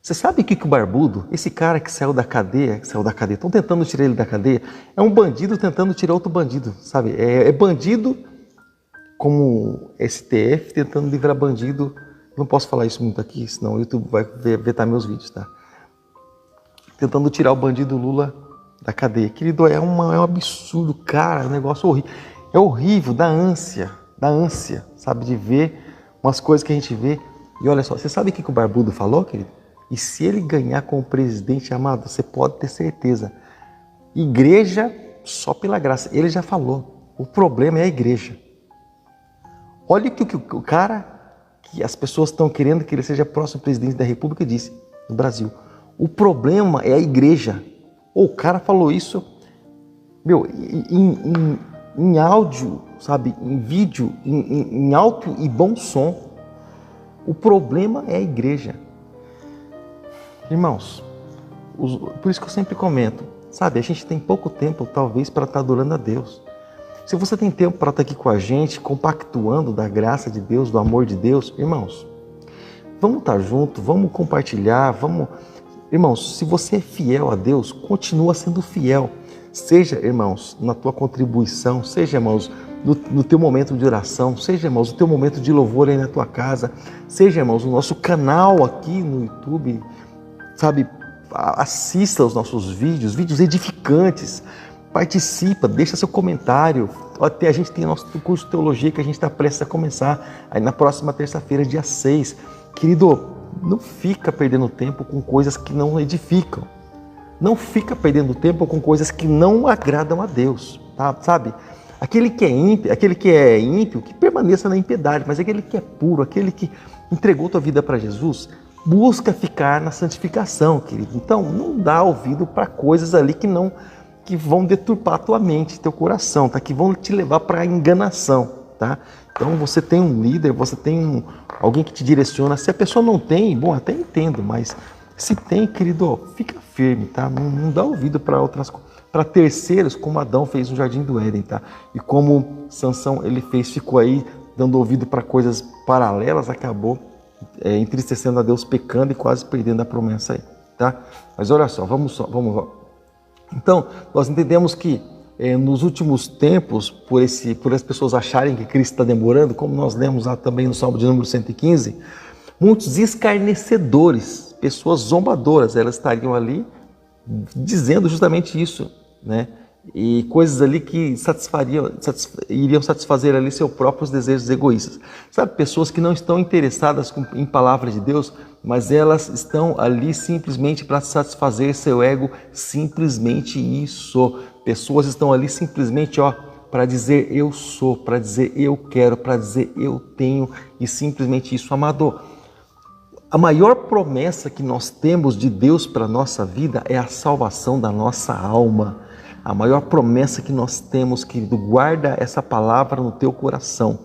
Você sabe que o Barbudo, esse cara que saiu da cadeia, estão tentando tirar ele da cadeia, é um bandido tentando tirar outro bandido, sabe? É bandido como STF tentando livrar bandido. Não posso falar isso muito aqui, senão o YouTube vai vetar meus vídeos, tá? Tentando tirar o bandido Lula da cadeia. Querido, é um absurdo, cara, é um negócio horrível. É horrível, dá ânsia, sabe, de ver umas coisas que a gente vê. E olha só, você sabe o que o Barbudo falou, querido? E se ele ganhar como presidente, amado, você pode ter certeza. Igreja só pela graça. Ele já falou, o problema é a igreja. Olha o que o cara, que as pessoas estão querendo que ele seja próximo presidente da República, disse no Brasil. O problema é a igreja. O cara falou isso, meu, em áudio, sabe, em vídeo, em alto e bom som. O problema é a igreja. Irmãos, por isso que eu sempre comento, sabe, a gente tem pouco tempo, talvez, para estar adorando a Deus. Se você tem tempo para estar aqui com a gente, compactuando da graça de Deus, do amor de Deus, irmãos, vamos estar juntos, vamos compartilhar, vamos... Irmãos, se você é fiel a Deus, continua sendo fiel. Seja, irmãos, na tua contribuição, seja, irmãos, no teu momento de oração, seja, irmãos, no teu momento de louvor aí na tua casa, seja, irmãos, no nosso canal aqui no YouTube, sabe, assista aos nossos vídeos edificantes, participa, deixa seu comentário. Até a gente tem nosso curso de teologia que a gente está prestes a começar, aí na próxima terça-feira, dia 6. Querido, não fica perdendo tempo com coisas que não edificam. Não fica perdendo tempo com coisas que não agradam a Deus, tá? Sabe? Aquele que é ímpio, que permaneça na impiedade, mas aquele que é puro, aquele que entregou tua vida para Jesus, busca ficar na santificação, querido. Então, não dá ouvido para coisas ali que vão deturpar tua mente, teu coração, tá? Que vão te levar para a enganação, tá? Então, você tem um líder, você tem alguém que te direciona. Se a pessoa não tem, bom, até entendo, mas se tem, querido, fica firme, tá? Não dá ouvido para outras coisas, para terceiros, como Adão fez no Jardim do Éden, tá? E como Sansão ele ficou aí dando ouvido para coisas paralelas, acabou entristecendo a Deus, pecando e quase perdendo a promessa aí, tá? Mas olha só, vamos. Então, nós entendemos que nos últimos tempos, por as pessoas acharem que Cristo está demorando, como nós lemos lá também no Salmo de número 115, muitos escarnecedores, pessoas zombadoras, elas estariam ali dizendo justamente isso, né? e coisas ali que iriam satisfazer ali seus próprios desejos egoístas. Sabe, pessoas que não estão interessadas em palavra de Deus, mas elas estão ali simplesmente para satisfazer seu ego, simplesmente isso. Pessoas estão ali simplesmente, para dizer eu sou, para dizer eu quero, para dizer eu tenho, e simplesmente isso, amado. A maior promessa que nós temos de Deus para a nossa vida é a salvação da nossa alma. A maior promessa que nós temos, querido, guarda essa palavra no teu coração.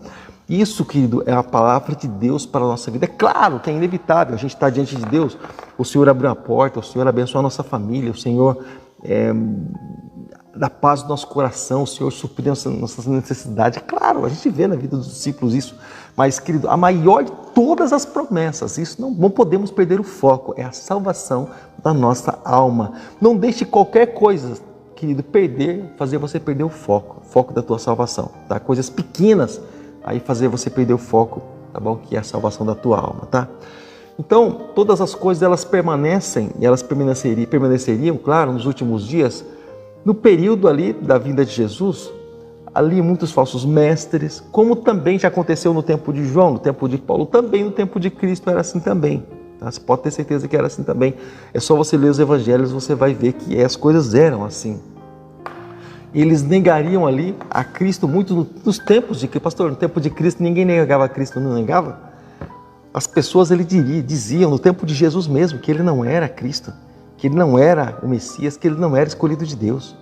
Isso, querido, é a palavra de Deus para a nossa vida. É claro que é inevitável, a gente está diante de Deus, o Senhor abriu a porta, o Senhor abençoa a nossa família, o Senhor dá paz no nosso coração, o Senhor supre nossas necessidades. É claro, a gente vê na vida dos discípulos isso. Mas, querido, a maior de todas as promessas, isso não podemos perder o foco, é a salvação da nossa alma. Não deixe qualquer coisa, querido, fazer você perder o foco da tua salvação, tá? Coisas pequenas aí fazer você perder o foco, tá bom? Que é a salvação da tua alma, tá? Então, todas as coisas elas permanecem e elas permaneceriam, claro, nos últimos dias, no período ali da vinda de Jesus, ali muitos falsos mestres, como também já aconteceu no tempo de João, no tempo de Paulo, também no tempo de Cristo era assim também. Tá? Você pode ter certeza que era assim também. É só você ler os evangelhos, você vai ver que as coisas eram assim. Eles negariam ali a Cristo muito nos tempos de Cristo. Pastor, no tempo de Cristo ninguém negava a Cristo, não negava? As pessoas diziam no tempo de Jesus mesmo que ele não era Cristo, que ele não era o Messias, que ele não era escolhido de Deus.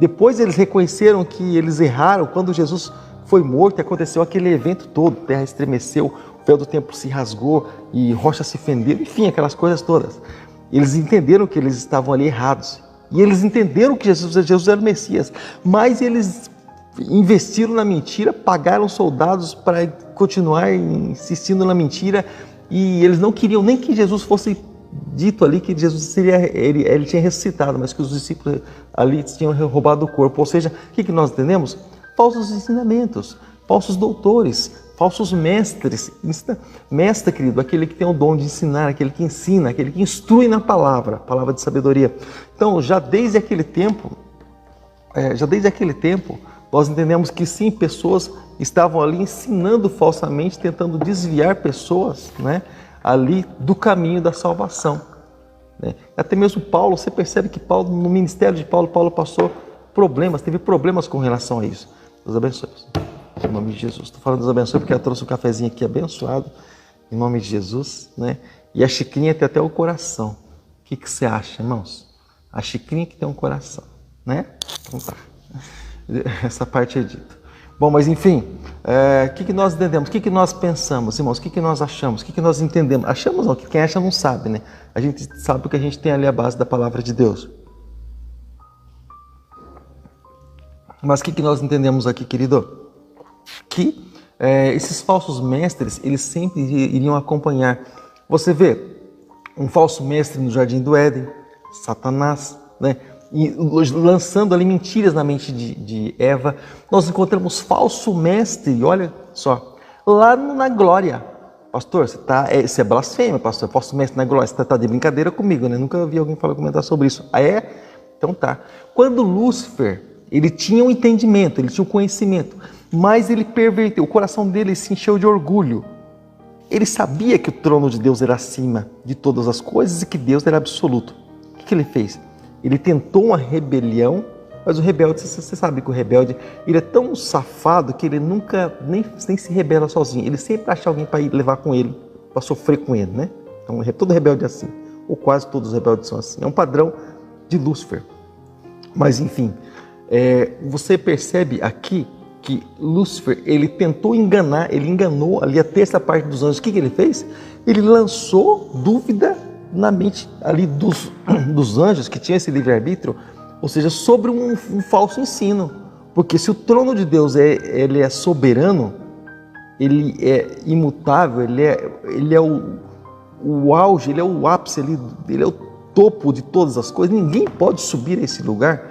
Depois eles reconheceram que eles erraram quando Jesus foi morto e aconteceu aquele evento todo, a terra estremeceu, o véu do templo se rasgou e rochas se fenderam, enfim, aquelas coisas todas. Eles entenderam que eles estavam ali errados e eles entenderam que Jesus era o Messias, mas eles investiram na mentira, pagaram soldados para continuar insistindo na mentira e eles não queriam nem que Jesus fosse dito ali que Jesus ele tinha ressuscitado, mas que os discípulos ali tinham roubado o corpo. Ou seja, o que nós entendemos? Falsos ensinamentos, falsos doutores, falsos mestres. Mestre, querido, aquele que tem o dom de ensinar, aquele que ensina, aquele que instrui na palavra de sabedoria. Então, já desde aquele tempo, nós entendemos que sim, pessoas estavam ali ensinando falsamente, tentando desviar pessoas, né, ali do caminho da salvação. Né? Até mesmo Paulo, você percebe que Paulo, no ministério de Paulo, passou teve problemas com relação a isso. Deus abençoe. Em nome de Jesus. Estou falando Deus abençoe porque eu trouxe um cafezinho aqui abençoado, em nome de Jesus, né? E a xicrinha tem até o coração. O que você acha, irmãos? A xicrinha que tem um coração, né? Então tá. Essa parte é dita. Bom, mas enfim, o que nós entendemos? O que nós pensamos, irmãos? O que nós achamos? O que nós entendemos? Achamos não, que quem acha não sabe, né? A gente sabe porque a gente tem ali a base da palavra de Deus. Mas o que nós entendemos aqui, querido? Que esses falsos mestres, eles sempre iriam acompanhar. Você vê um falso mestre no Jardim do Éden, Satanás, né? E lançando ali mentiras na mente de Eva. Nós encontramos falso mestre, olha só, lá na glória. Pastor, isso é blasfêmia, pastor, falso mestre na glória, você está de brincadeira comigo, né? Nunca vi alguém comentar sobre isso. Ah, é? Então tá. Quando Lúcifer, ele tinha um entendimento, ele tinha um conhecimento, mas ele perverteu, o coração dele se encheu de orgulho. Ele sabia que o trono de Deus era acima de todas as coisas e que Deus era absoluto. O que ele fez? Ele tentou uma rebelião, mas o rebelde, você sabe que o rebelde, ele é tão safado que ele nunca nem se rebela sozinho. Ele sempre acha alguém para ir levar com ele, para sofrer com ele, né? Então, todo rebelde é assim, ou quase todos os rebeldes são assim. É um padrão de Lúcifer. Mas, enfim, você percebe aqui que Lúcifer, ele tentou enganar, ele enganou ali a terça parte dos anjos. O que ele fez? Ele lançou dúvida na mente ali dos anjos que tinham esse livre-arbítrio, ou seja, sobre um falso ensino. Porque se o trono de Deus ele é soberano, ele é imutável, ele é o auge, ele é o ápice, ele é o topo de todas as coisas, ninguém pode subir a esse lugar.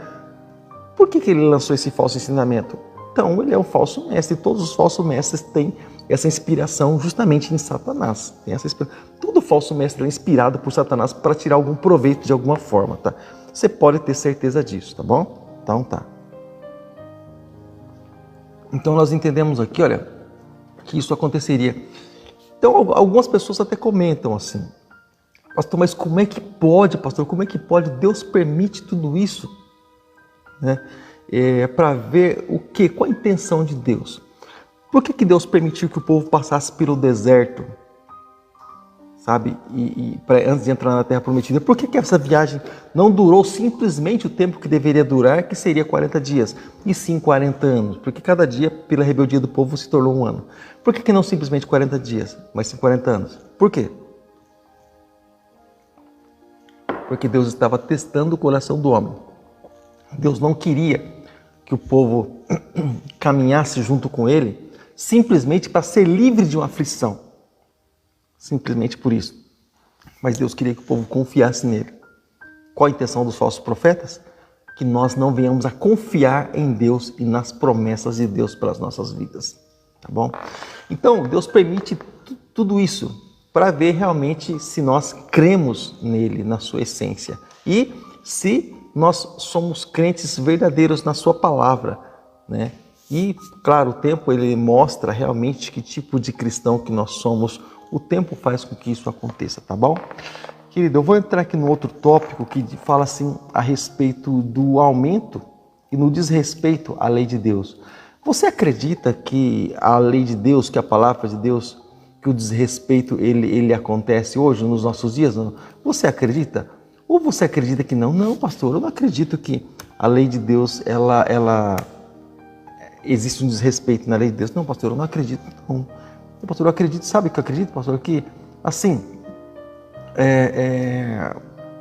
Por que ele lançou esse falso ensinamento? Então, ele é um falso mestre, todos os falsos mestres têm essa inspiração justamente em Satanás. Todo falso mestre é inspirado por Satanás para tirar algum proveito de alguma forma, tá? Você pode ter certeza disso, tá bom? Então tá. Então nós entendemos aqui, olha, que isso aconteceria. Então algumas pessoas até comentam assim, pastor, mas como é que pode, pastor? Como é que pode? Deus permite tudo isso, né? Para ver o quê? Qual a intenção de Deus? Por que Deus permitiu que o povo passasse pelo deserto? Sabe? Antes de entrar na Terra Prometida. Por que essa viagem não durou simplesmente o tempo que deveria durar, que seria 40 dias, e sim 40 anos? Porque cada dia, pela rebeldia do povo, se tornou um ano. Por que não simplesmente 40 dias, mas sim 40 anos? Por quê? Porque Deus estava testando o coração do homem. Deus não queria que o povo caminhasse junto com ele simplesmente para ser livre de uma aflição. Simplesmente por isso. Mas Deus queria que o povo confiasse nele. Qual a intenção dos falsos profetas? Que nós não venhamos a confiar em Deus e nas promessas de Deus para as nossas vidas. Tá bom? Então, Deus permite tudo isso para ver realmente se nós cremos nele, na sua essência. E se nós somos crentes verdadeiros na sua palavra, né? E, claro, o tempo ele mostra realmente que tipo de cristão que nós somos. O tempo faz com que isso aconteça, tá bom? Querido, eu vou entrar aqui no outro tópico que fala assim a respeito do aumento e no desrespeito à lei de Deus. Você acredita que a lei de Deus, que a palavra de Deus, que o desrespeito ele acontece hoje, nos nossos dias? Não? Você acredita? Ou você acredita que não? Não, pastor, eu não acredito que a lei de Deus, ela existe um desrespeito na lei de Deus. Não, pastor, eu não acredito, não. Pastor, eu acredito, sabe o que eu acredito, pastor? Que, assim,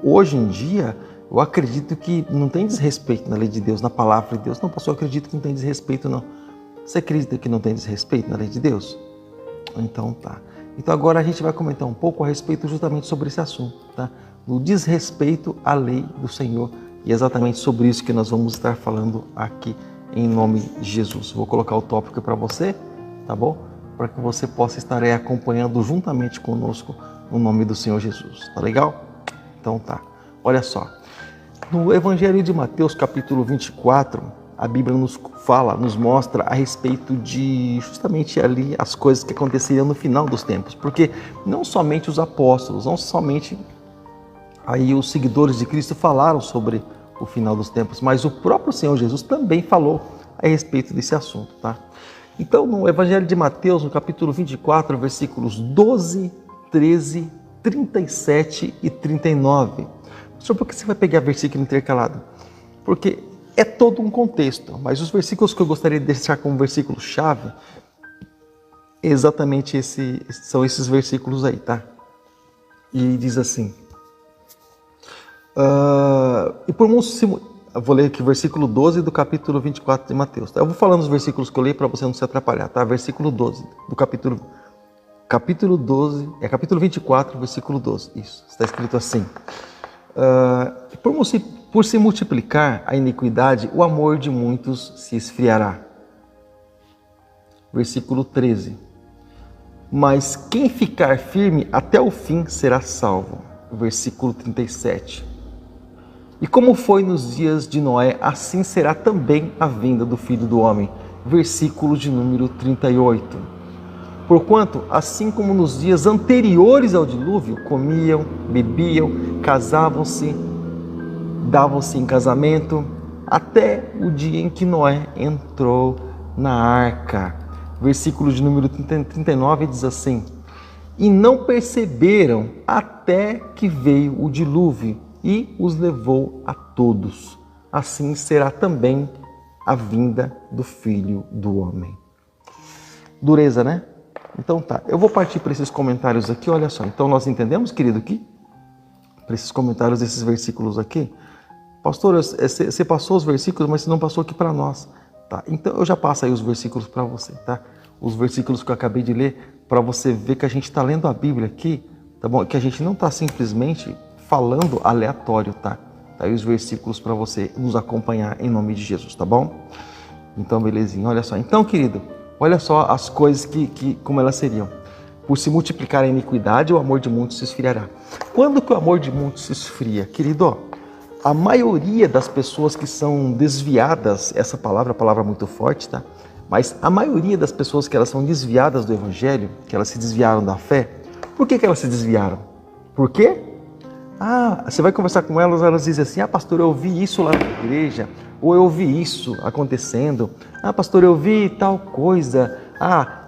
hoje em dia, eu acredito que não tem desrespeito na lei de Deus, na palavra de Deus. Não, pastor, eu acredito que não tem desrespeito, não. Você acredita que não tem desrespeito na lei de Deus? Então, tá. Então, agora a gente vai comentar um pouco a respeito justamente sobre esse assunto, tá? No desrespeito à lei do Senhor. E é exatamente sobre isso que nós vamos estar falando aqui, em nome de Jesus. Vou colocar o tópico para você, tá bom? Para que você possa estar aí acompanhando juntamente conosco no nome do Senhor Jesus. Tá legal? Então tá. Olha só. No Evangelho de Mateus, capítulo 24, a Bíblia nos fala, nos mostra a respeito de justamente ali as coisas que aconteceriam no final dos tempos. Porque não somente os apóstolos, não somente aí os seguidores de Cristo falaram sobre o final dos tempos, mas o próprio Senhor Jesus também falou a respeito desse assunto, tá? Então, no Evangelho de Mateus, no capítulo 24, versículos 12, 13, 37 e 39. Pastor, por que você vai pegar versículo intercalado? Porque é todo um contexto, mas os versículos que eu gostaria de deixar como versículo-chave, exatamente são esses versículos aí, tá? E diz assim... Eu vou ler aqui o versículo 12 do capítulo 24 de Mateus. Eu vou falando os versículos que eu leio para você não se atrapalhar, tá? Versículo 12 do capítulo 12, capítulo 24, versículo 12. Isso, está escrito assim. Por se multiplicar a iniquidade, o amor de muitos se esfriará. Versículo 13. Mas quem ficar firme até o fim será salvo. Versículo 37. E como foi nos dias de Noé, assim será também a vinda do Filho do Homem. Versículo de número 38. Porquanto, assim como nos dias anteriores ao dilúvio, comiam, bebiam, casavam-se, davam-se em casamento, até o dia em que Noé entrou na arca. Versículo de número 39 diz assim: E não perceberam até que veio o dilúvio, e os levou a todos. Assim será também a vinda do Filho do Homem. Dureza, né? Então tá, eu vou partir para esses comentários aqui, olha só. Então nós entendemos, querido, aqui? Para esses comentários desses versículos aqui. Pastor, você passou os versículos, mas você não passou aqui para nós. Tá? Então eu já passo aí os versículos para você, tá? Os versículos que eu acabei de ler, para você ver que a gente está lendo a Bíblia aqui, tá bom? Que a gente não está simplesmente falando aleatório, tá? Tá aí os versículos para você nos acompanhar em nome de Jesus, tá bom? Então, belezinha, olha só. Então, querido, olha só as coisas como elas seriam. Por se multiplicar a iniquidade, o amor de muitos se esfriará. Quando que o amor de muitos se esfria? Querido, ó, a maioria das pessoas que são desviadas, essa palavra é uma palavra muito forte, tá? Mas a maioria das pessoas que elas são desviadas do Evangelho, que elas se desviaram da fé, por que elas se desviaram? Por quê? Você vai conversar com elas, elas dizem assim, pastor, eu ouvi isso lá na igreja, ou eu ouvi isso acontecendo, pastor, eu vi tal coisa,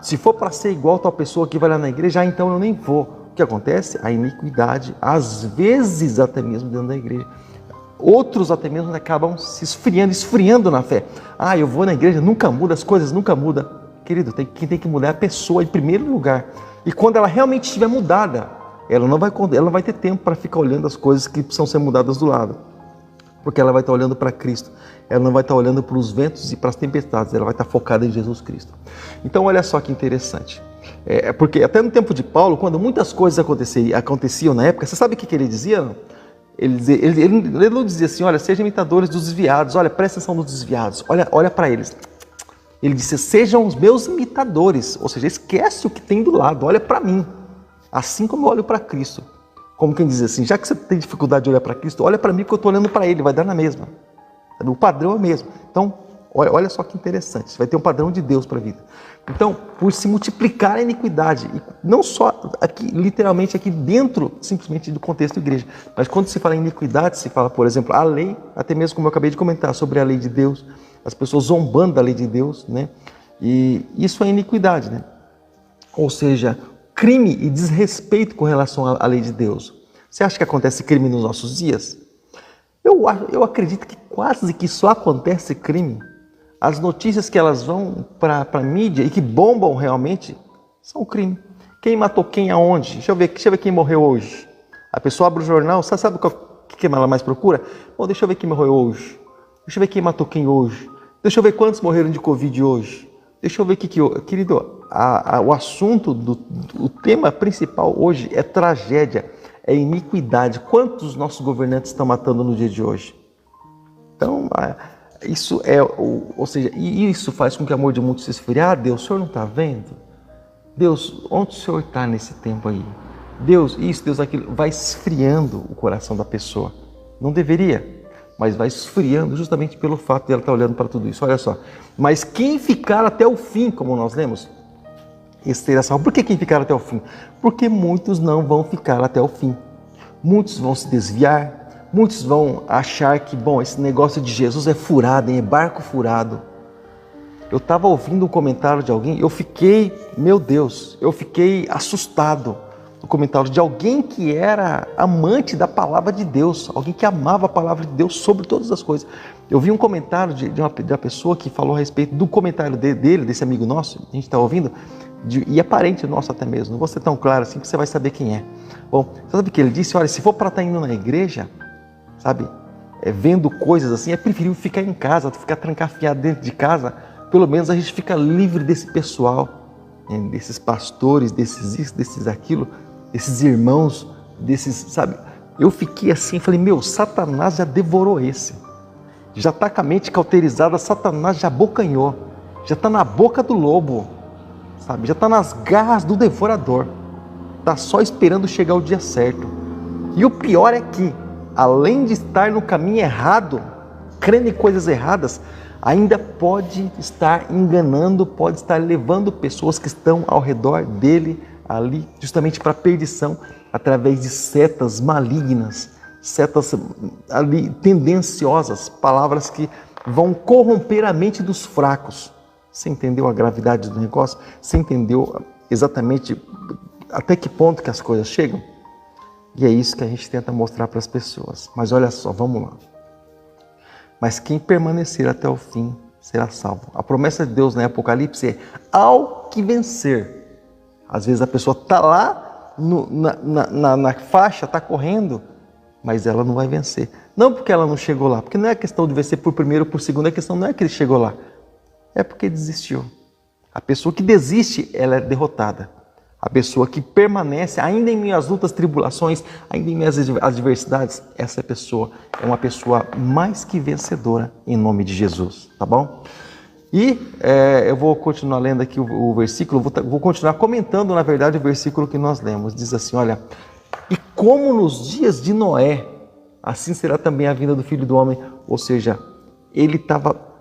se for para ser igual a tal pessoa que vai lá na igreja, então eu nem vou. O que acontece? A iniquidade, às vezes até mesmo dentro da igreja. Outros até mesmo acabam se esfriando na fé. Eu vou na igreja, nunca muda, as coisas nunca mudam. Querido, quem tem que mudar é a pessoa em primeiro lugar. E quando ela realmente estiver mudada, ela não vai ter tempo para ficar olhando as coisas que precisam ser mudadas do lado. Porque ela vai estar olhando para Cristo. Ela não vai estar olhando para os ventos e para as tempestades. Ela vai estar focada em Jesus Cristo. Então, olha só que interessante. Porque até no tempo de Paulo, quando muitas coisas aconteciam na época, você sabe o que ele dizia? Ele não dizia assim, olha, sejam imitadores dos desviados, olha, presta atenção nos desviados, olha para eles. Ele disse, sejam os meus imitadores, ou seja, esquece o que tem do lado, olha para mim, assim como eu olho para Cristo. Como quem diz assim, já que você tem dificuldade de olhar para Cristo, olha para mim porque eu estou olhando para Ele, vai dar na mesma. O padrão é o mesmo. Então, olha só que interessante, você vai ter um padrão de Deus para a vida. Então, por se multiplicar a iniquidade, e não só aqui, literalmente aqui dentro, simplesmente do contexto da igreja, mas quando se fala em iniquidade, se fala, por exemplo, a lei, até mesmo como eu acabei de comentar, sobre a lei de Deus, as pessoas zombando da lei de Deus, né? E isso é iniquidade, né? Ou seja, crime e desrespeito com relação à lei de Deus. Você acha que acontece crime nos nossos dias? Eu acredito que quase que só acontece crime. As notícias que elas vão para a mídia e que bombam realmente são crime. Quem matou quem aonde? Deixa eu ver quem morreu hoje. A pessoa abre o jornal, sabe o que ela mais procura? Bom, deixa eu ver quem morreu hoje. Deixa eu ver quem matou quem hoje. Deixa eu ver quantos morreram de Covid hoje. Deixa eu ver o que... Querido, o assunto, o tema principal hoje é tragédia, é iniquidade. Quantos nossos governantes estão matando no dia de hoje? Então... isso isso faz com que o amor de muitos se esfrie. Deus, o Senhor não está vendo? Deus, onde o Senhor está nesse tempo aí? Deus, isso, Deus, aquilo. Vai esfriando o coração da pessoa. Não deveria, mas vai esfriando justamente pelo fato de ela estar olhando para tudo isso. Olha só. Mas quem ficar até o fim, como nós lemos, esse terá salvo. Por que quem ficar até o fim? Porque muitos não vão ficar até o fim. Muitos vão se desviar. Muitos vão achar que, esse negócio de Jesus é furado, é barco furado. Eu estava ouvindo um comentário de alguém, eu fiquei assustado. O comentário de alguém que era amante da palavra de Deus, alguém que amava a palavra de Deus sobre todas as coisas. Eu vi um comentário de uma pessoa que falou a respeito do comentário dele, desse amigo nosso, a gente está ouvindo, e é parente nosso até mesmo. Não vou ser tão claro assim que você vai saber quem é. Bom, você sabe o que ele disse? Olha, se for para estar indo na igreja, sabe, vendo coisas assim, é preferível ficar em casa, ficar trancafiado dentro de casa, pelo menos a gente fica livre desse pessoal, desses pastores, desses aquilo, desses irmãos, sabe, eu fiquei assim, falei, Satanás já devorou esse, já está com a mente cauterizada, Satanás já abocanhou, já está na boca do lobo, sabe, já está nas garras do devorador, está só esperando chegar o dia certo, e o pior é que, além de estar no caminho errado, crendo em coisas erradas, ainda pode estar enganando, pode estar levando pessoas que estão ao redor dele ali, justamente para a perdição, através de setas malignas, setas ali tendenciosas, palavras que vão corromper a mente dos fracos. Você entendeu a gravidade do negócio? Você entendeu exatamente até que ponto que as coisas chegam? E é isso que a gente tenta mostrar para as pessoas. Mas olha só, vamos lá. Mas quem permanecer até o fim será salvo. A promessa de Deus no Apocalipse é ao que vencer. Às vezes a pessoa está lá na faixa, está correndo, mas ela não vai vencer. Não porque ela não chegou lá, porque não é questão de vencer por primeiro ou por segundo, a questão não é que ele chegou lá, é porque desistiu. A pessoa que desiste, ela é derrotada. A pessoa que permanece, ainda em meio às lutas, tribulações, ainda em meio às adversidades, essa pessoa é uma pessoa mais que vencedora em nome de Jesus, tá bom? E eu vou continuar lendo aqui o versículo, vou continuar comentando, na verdade, o versículo que nós lemos. Diz assim, olha, e como nos dias de Noé, assim será também a vinda do Filho do Homem. Ou seja,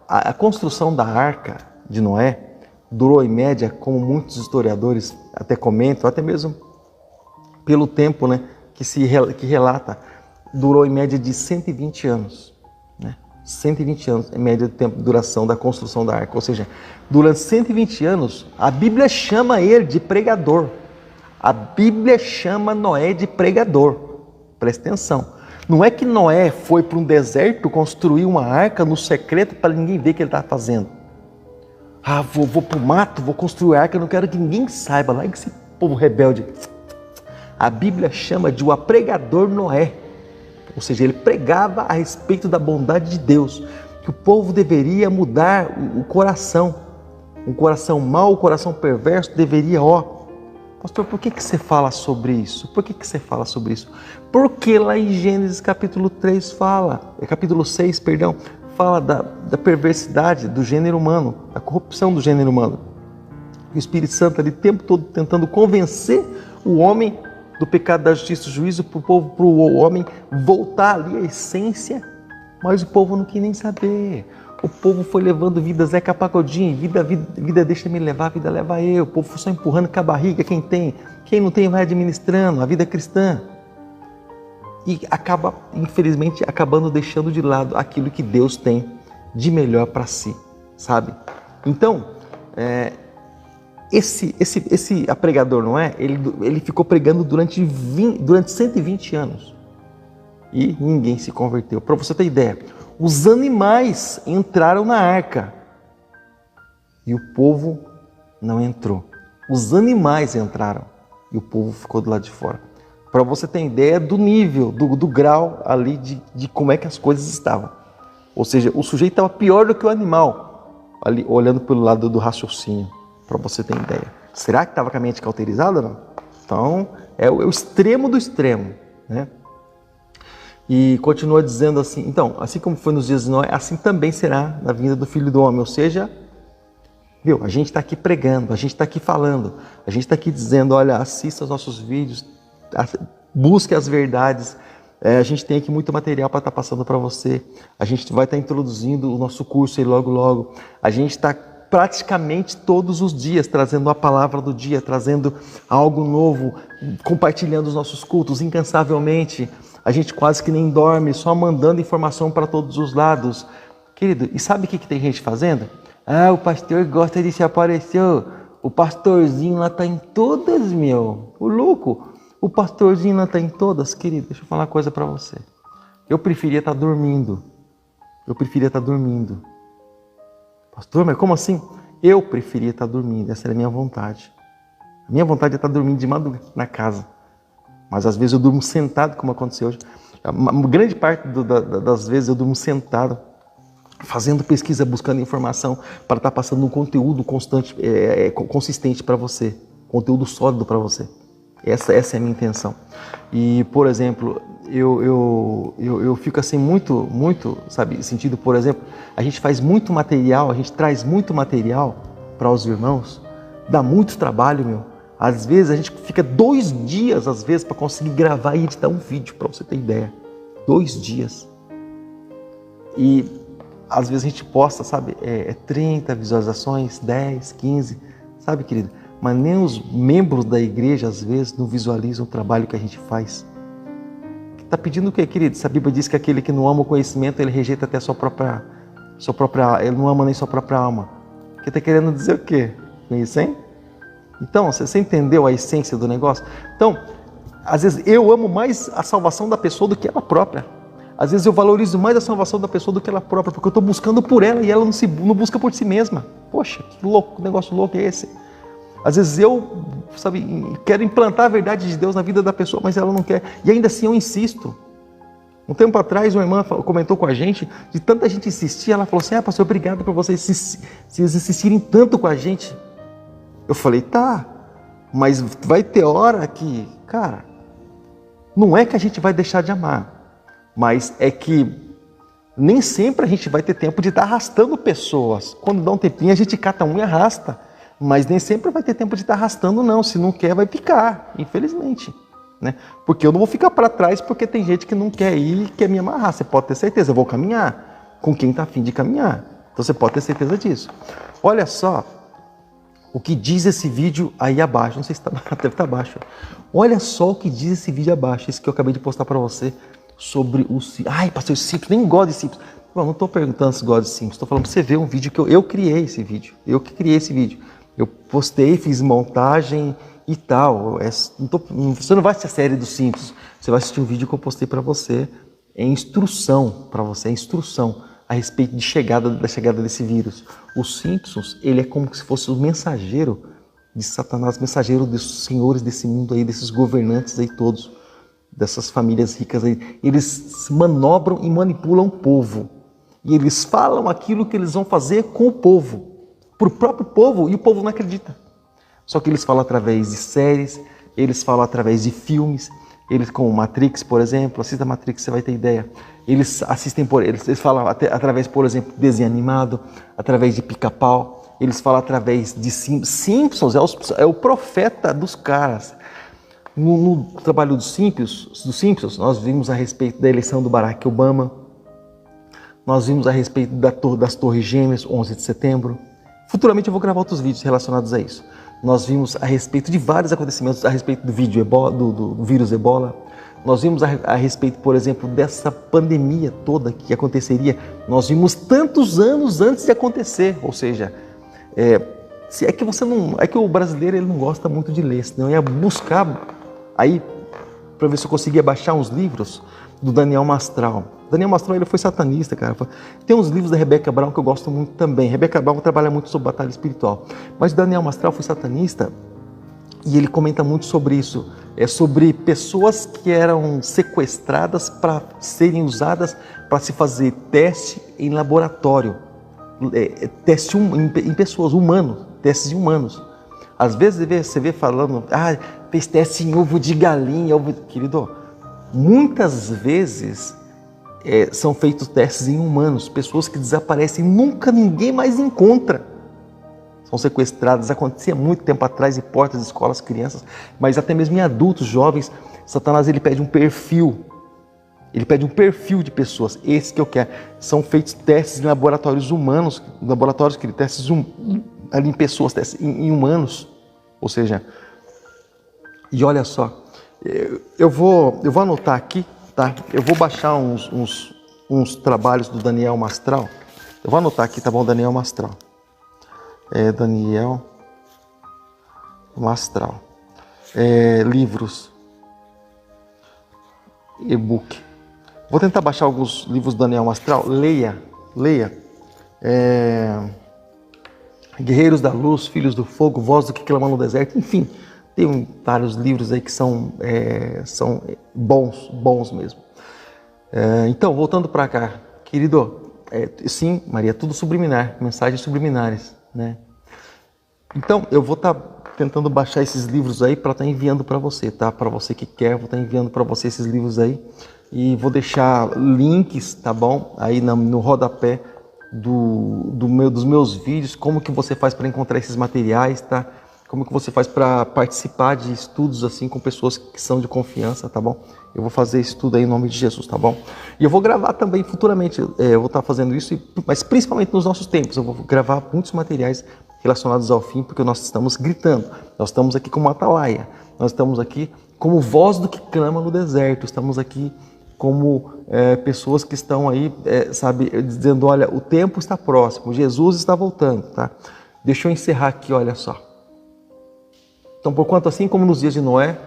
a construção da arca de Noé durou em média, como muitos historiadores até comentam, até mesmo pelo tempo, né, que relata, durou em média de 120 anos. Né? 120 anos, em média de tempo de duração da construção da arca. Ou seja, durante 120 anos, a Bíblia chama ele de pregador. A Bíblia chama Noé de pregador. Presta atenção. Não é que Noé foi para um deserto construir uma arca no secreto para ninguém ver o que ele estava fazendo. Ah, vou para o mato, vou construir a arca, eu não quero que ninguém saiba. Lá esse povo rebelde. A Bíblia chama de o pregador Noé. Ou seja, ele pregava a respeito da bondade de Deus, que o povo deveria mudar o coração. Um coração mau, um coração perverso deveria, pastor, por que você fala sobre isso? Por que você fala sobre isso? Porque lá em Gênesis capítulo 3 capítulo 6, perdão, fala da perversidade do gênero humano, da corrupção do gênero humano. O Espírito Santo ali o tempo todo tentando convencer o homem do pecado, da justiça e do juízo, para o homem voltar ali à essência, mas o povo não quis nem saber. O povo foi levando vida Zeca Pagodinho, vida deixa me levar, vida leva eu. O povo foi só empurrando com a barriga, quem tem, quem não tem vai administrando, a vida cristã. E acaba, infelizmente, acabando deixando de lado aquilo que Deus tem de melhor para si, sabe? Então, esse pregador, não é? Ele ficou pregando durante 120 anos e ninguém se converteu. Para você ter ideia, os animais entraram na arca e o povo não entrou. Os animais entraram e o povo ficou do lado de fora. Para você ter ideia do nível, do grau ali de como é que as coisas estavam. Ou seja, o sujeito estava pior do que o animal, ali olhando pelo lado do raciocínio. Para você ter ideia. Será que estava com a mente cauterizada? Não? Então, é o extremo do extremo. Né? E continua dizendo assim, então, assim como foi nos dias de Noé, assim também será na vinda do Filho do Homem. Ou seja, a gente está aqui pregando, a gente está aqui falando, a gente está aqui dizendo, olha, assista os nossos vídeos, busque as verdades. A gente tem aqui muito material para estar passando para você. A gente vai estar introduzindo o nosso curso aí logo, logo. A gente está praticamente todos os dias, trazendo a palavra do dia, trazendo algo novo, compartilhando os nossos cultos incansavelmente. A gente quase que nem dorme, só mandando informação para todos os lados. Querido, e sabe o que tem gente fazendo? Ah, o pastor gosta de se aparecer. O pastorzinho lá está em todas, meu. O louco. O pastorzinho lá está em todas. Querido, deixa eu falar uma coisa para você. Eu preferia estar dormindo. Pastor, mas como assim? Eu preferia estar dormindo, essa era a minha vontade. A minha vontade é estar dormindo de madrugada na casa. Mas às vezes eu durmo sentado, como aconteceu hoje. Uma grande parte das vezes eu durmo sentado, fazendo pesquisa, buscando informação, para estar passando um conteúdo consistente para você. Conteúdo sólido para você. Essa é a minha intenção. E, por exemplo, eu fico assim muito, sabe, sentido, por exemplo, a gente faz muito material, a gente traz muito material para os irmãos, dá muito trabalho, meu. Às vezes a gente fica 2 dias, às vezes, para conseguir gravar e editar um vídeo, para você ter ideia. 2 dias. E às vezes a gente posta, sabe, 30 visualizações, 10, 15, sabe, querido? Mas nem os membros da igreja, às vezes, não visualizam o trabalho que a gente faz. Está pedindo o quê, querido? Se a Bíblia diz que aquele que não ama o conhecimento, ele rejeita até a sua própria ele não ama nem sua própria alma. Que está querendo dizer o quê com isso, hein? Então, você entendeu a essência do negócio? Então, às vezes eu amo mais a salvação da pessoa do que ela própria. Às vezes eu valorizo mais a salvação da pessoa do que ela própria, porque eu estou buscando por ela e ela não busca por si mesma. Poxa, que louco, que negócio louco é esse? Às vezes eu, sabe, quero implantar a verdade de Deus na vida da pessoa, mas ela não quer. E ainda assim eu insisto. Um tempo atrás, uma irmã comentou com a gente, de tanta gente insistir, ela falou assim, pastor, obrigado por vocês insistirem tanto com a gente. Eu falei, tá, mas vai ter hora que, cara, não é que a gente vai deixar de amar, mas é que nem sempre a gente vai ter tempo de estar arrastando pessoas. Quando dá um tempinho, a gente cata um e arrasta. Mas nem sempre vai ter tempo de estar arrastando, não. Se não quer, vai picar, infelizmente. Né? Porque eu não vou ficar para trás porque tem gente que não quer ir e quer me amarrar. Você pode ter certeza, eu vou caminhar com quem está a fim de caminhar. Então você pode ter certeza disso. Olha só, o que diz esse vídeo aí abaixo. Não sei se deve estar abaixo. Olha só o que diz esse vídeo abaixo, esse que eu acabei de postar para você sobre o Simpsons. Ai, pastor Simpsons, nem gosto de Simpsons. Não estou perguntando se gosta de Simpsons, estou falando para você ver um vídeo que eu criei esse vídeo. Eu que criei esse vídeo. Eu postei, fiz montagem e tal. Você não vai assistir a série dos Simpsons, você vai assistir um vídeo que eu postei para você. É instrução para você, é instrução a respeito da chegada desse vírus. Os Simpsons, ele é como se fosse o mensageiro de Satanás, mensageiro dos senhores desse mundo aí, desses governantes aí todos, dessas famílias ricas aí. Eles manobram e manipulam o povo. E eles falam aquilo que eles vão fazer com o povo, para o próprio povo, e o povo não acredita. Só que eles falam através de séries, eles falam através de filmes, eles como Matrix, por exemplo, assista Matrix, você vai ter ideia. Eles falam através, por exemplo, de desenho animado, através de Pica-Pau, eles falam através de Simpsons, é o profeta dos caras. No trabalho dos Simpsons, nós vimos a respeito da eleição do Barack Obama, nós vimos a respeito das Torres Gêmeas, 11 de setembro. Futuramente eu vou gravar outros vídeos relacionados a isso. Nós vimos a respeito de vários acontecimentos, a respeito do vírus Ebola. Nós vimos a respeito, por exemplo, dessa pandemia toda que aconteceria. Nós vimos tantos anos antes de acontecer. Ou seja, é que o brasileiro ele não gosta muito de ler, senão eu ia buscar aí para ver se eu conseguia baixar uns livros do Daniel Mastral. Daniel Mastral ele foi satanista, cara. Tem uns livros da Rebecca Brown que eu gosto muito também. Rebecca Brown trabalha muito sobre batalha espiritual. Mas Daniel Mastral foi satanista e ele comenta muito sobre isso. É sobre pessoas que eram sequestradas para serem usadas para se fazer teste em laboratório. Teste em pessoas, humanos, testes em humanos. Às vezes você vê falando, fez teste em ovo de galinha. Querido, muitas vezes são feitos testes em humanos, pessoas que desaparecem, nunca ninguém mais encontra. São sequestradas, acontecia muito tempo atrás em portas de escolas, crianças, mas até mesmo em adultos, jovens. Satanás ele pede um perfil de pessoas, esse que eu quero. São feitos testes em laboratórios humanos, testes ali em pessoas, testes em humanos, ou seja, e olha só, eu vou anotar aqui, tá? Eu vou baixar uns trabalhos do Daniel Mastral, eu vou anotar aqui, tá bom? Daniel Mastral. Daniel Mastral. Livros. E-book. Vou tentar baixar alguns livros do Daniel Mastral. Leia. Guerreiros da Luz, Filhos do Fogo, Voz do que Clama no Deserto. Enfim, tem vários livros aí que são bons mesmo. Então, voltando para cá. Querido, sim, Maria, tudo subliminar. Mensagens subliminares. Né? Então, eu vou estar tentando baixar esses livros aí para estar enviando para você, tá? Para você que quer, vou estar enviando para você esses livros aí e vou deixar links, tá bom? Aí no rodapé dos meus vídeos, como que você faz para encontrar esses materiais, tá? Como que você faz para participar de estudos assim com pessoas que são de confiança, tá bom? Eu vou fazer isso tudo aí em nome de Jesus, tá bom? E eu vou gravar também futuramente, eu vou estar fazendo isso, mas principalmente nos nossos tempos, eu vou gravar muitos materiais relacionados ao fim, porque nós estamos gritando, nós estamos aqui como atalaia, nós estamos aqui como voz do que clama no deserto, estamos aqui como pessoas que estão aí, dizendo, olha, o tempo está próximo, Jesus está voltando, tá? Deixa eu encerrar aqui, olha só. Então, porquanto assim como nos dias de Noé,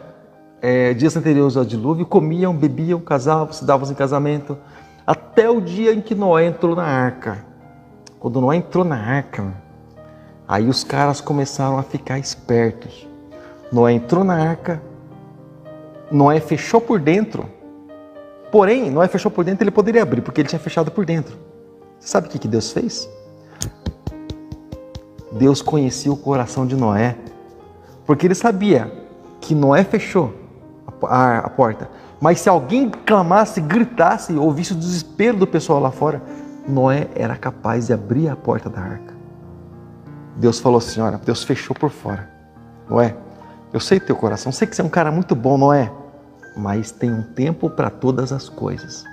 dias anteriores ao dilúvio, comiam, bebiam, casavam, se davam em casamento, até o dia em que Noé entrou na arca. Quando Noé entrou na arca, aí os caras começaram a ficar espertos. Noé entrou na arca, Noé fechou por dentro, porém, Noé fechou por dentro, ele poderia abrir, porque ele tinha fechado por dentro. Você sabe o que Deus fez? Deus conhecia o coração de Noé, porque ele sabia que Noé fechou a porta, mas se alguém clamasse, gritasse, ouvisse o desespero do pessoal lá fora, Noé era capaz de abrir a porta da arca. Deus falou assim, olha, Deus fechou por fora. Noé, eu sei teu coração, sei que você é um cara muito bom, Noé, mas tem um tempo para todas as coisas.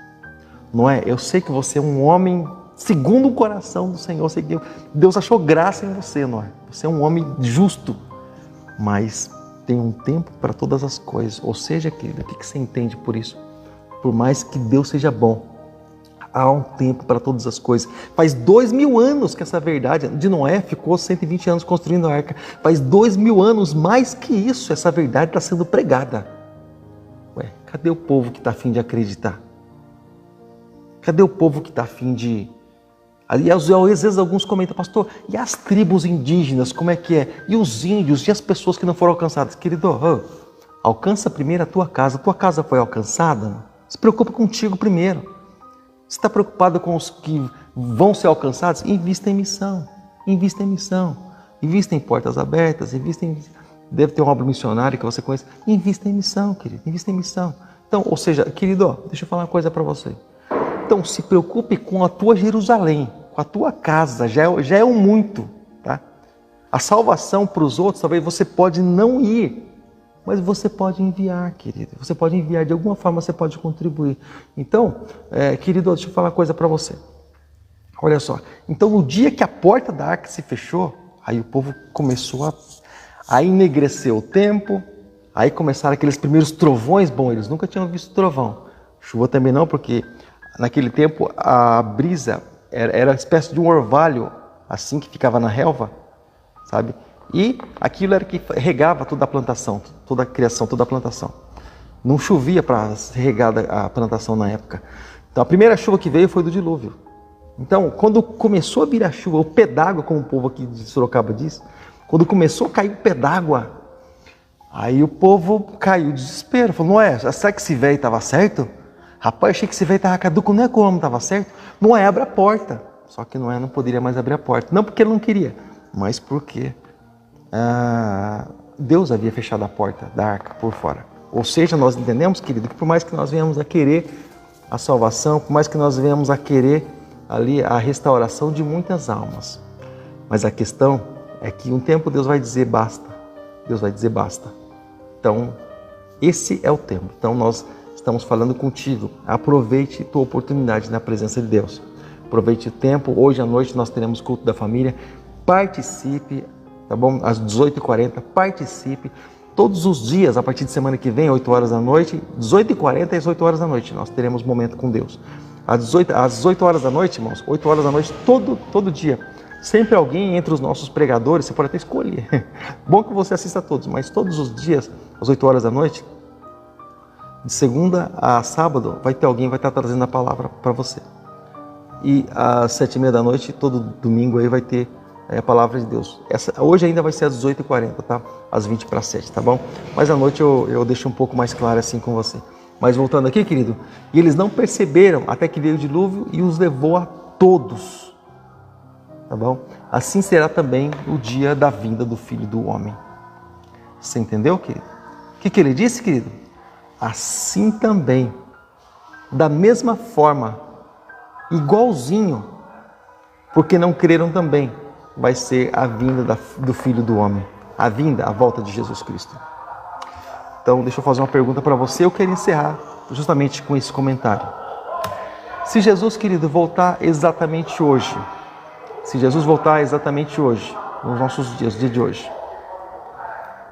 Noé, eu sei que você é um homem segundo o coração do Senhor. Deus achou graça em você, Noé. Você é um homem justo, mas tem um tempo para todas as coisas. Ou seja, querido, o que você entende por isso? Por mais que Deus seja bom, há um tempo para todas as coisas. Faz 2000 anos que essa verdade de Noé ficou 120 anos construindo a arca. Faz 2000 anos, mais que isso, essa verdade está sendo pregada. Ué, cadê o povo que está a fim de acreditar? Cadê o povo que está a fim de... Aliás, às vezes alguns comentam, pastor, e as tribos indígenas, como é que é? E os índios, e as pessoas que não foram alcançadas? Querido, alcança primeiro a tua casa foi alcançada? Se preocupa contigo primeiro. Você está preocupado com os que vão ser alcançados? Invista em missão, invista em missão, invista em portas abertas, deve ter uma obra missionária que você conhece, invista em missão, querido, invista em missão. Então, ou seja, querido, deixa eu falar uma coisa para você. Então, se preocupe com a tua Jerusalém, com a tua casa, já é um muito, tá? A salvação para os outros, talvez você pode não ir, mas você pode enviar, querido. Você pode enviar, de alguma forma você pode contribuir. Então, querido, deixa eu falar uma coisa para você. Olha só, então no dia que a porta da arca se fechou, aí o povo começou a enegrecer o tempo, aí começaram aqueles primeiros trovões. Bom, eles nunca tinham visto trovão. Chuva também não, porque naquele tempo a brisa era uma espécie de um orvalho, assim, que ficava na relva, sabe? E aquilo era que regava toda a plantação, toda a criação, toda a plantação. Não chovia para regar a plantação na época. Então a primeira chuva que veio foi do dilúvio. Então, quando começou a vir a chuva, o pé d'água, como o povo aqui de Sorocaba diz, quando começou a cair o pé d'água, aí o povo caiu de desespero. Falou, Noé, será que esse velho estava certo? Rapaz, achei que esse velho estava caduco, não é que o homem estava certo? Noé, abre a porta. Só que Noé não poderia mais abrir a porta. Não porque ele não queria, mas porque Deus havia fechado a porta da arca por fora. Ou seja, nós entendemos, querido, que por mais que nós venhamos a querer a salvação, por mais que nós venhamos a querer ali a restauração de muitas almas, mas a questão é que um tempo Deus vai dizer basta. Deus vai dizer basta. Então, esse é o tempo. Então, nós estamos falando contigo. Aproveite tua oportunidade na presença de Deus. Aproveite o tempo. Hoje à noite nós teremos culto da família. Participe, tá bom? Às 18h40, participe. Todos os dias, a partir de semana que vem, 8 horas da noite, 18h40 às 8 horas da noite, nós teremos momento com Deus. Às 18 horas da noite, irmãos, 8 horas da noite, todo dia. Sempre alguém entre os nossos pregadores, você pode até escolher. Bom que você assista a todos, mas todos os dias, às 8 horas da noite, de segunda a sábado, vai ter alguém que vai estar trazendo a palavra para você. E às 7h30 da noite, todo domingo aí vai ter a palavra de Deus. Hoje ainda vai ser às 18h40, tá? Às 6:50, tá bom? Mas à noite eu deixo um pouco mais claro assim com você. Mas voltando aqui, querido, e eles não perceberam até que veio o dilúvio e os levou a todos. Tá bom? Assim será também o dia da vinda do Filho do Homem. Você entendeu, querido? O que ele disse, querido? Assim também, da mesma forma, igualzinho, porque não creram também, vai ser a vinda do Filho do Homem. A volta de Jesus Cristo. Então, deixa eu fazer uma pergunta para você. Eu quero encerrar justamente com esse comentário. Se Jesus, querido, voltar exatamente hoje, nos nossos dias, no dia de hoje,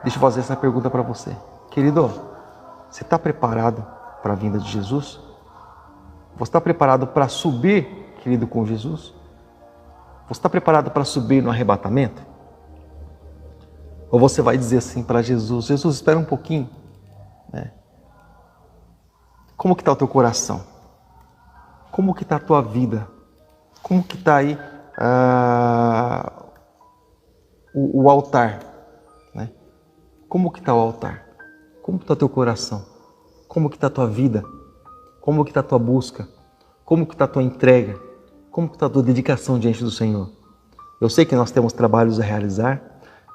deixa eu fazer essa pergunta para você. Querido, você está preparado para a vinda de Jesus? Você está preparado para subir, querido, com Jesus? Você está preparado para subir no arrebatamento? Ou você vai dizer assim para Jesus, Jesus, espera um pouquinho. Como que está o teu coração? Como que está a tua vida? Como que está aí o altar? Né? Como que está o altar? Como que está o teu coração? Como que está a tua vida? Como que está a tua busca? Como que está a tua entrega? Como que está a tua dedicação diante do Senhor? Eu sei que nós temos trabalhos a realizar,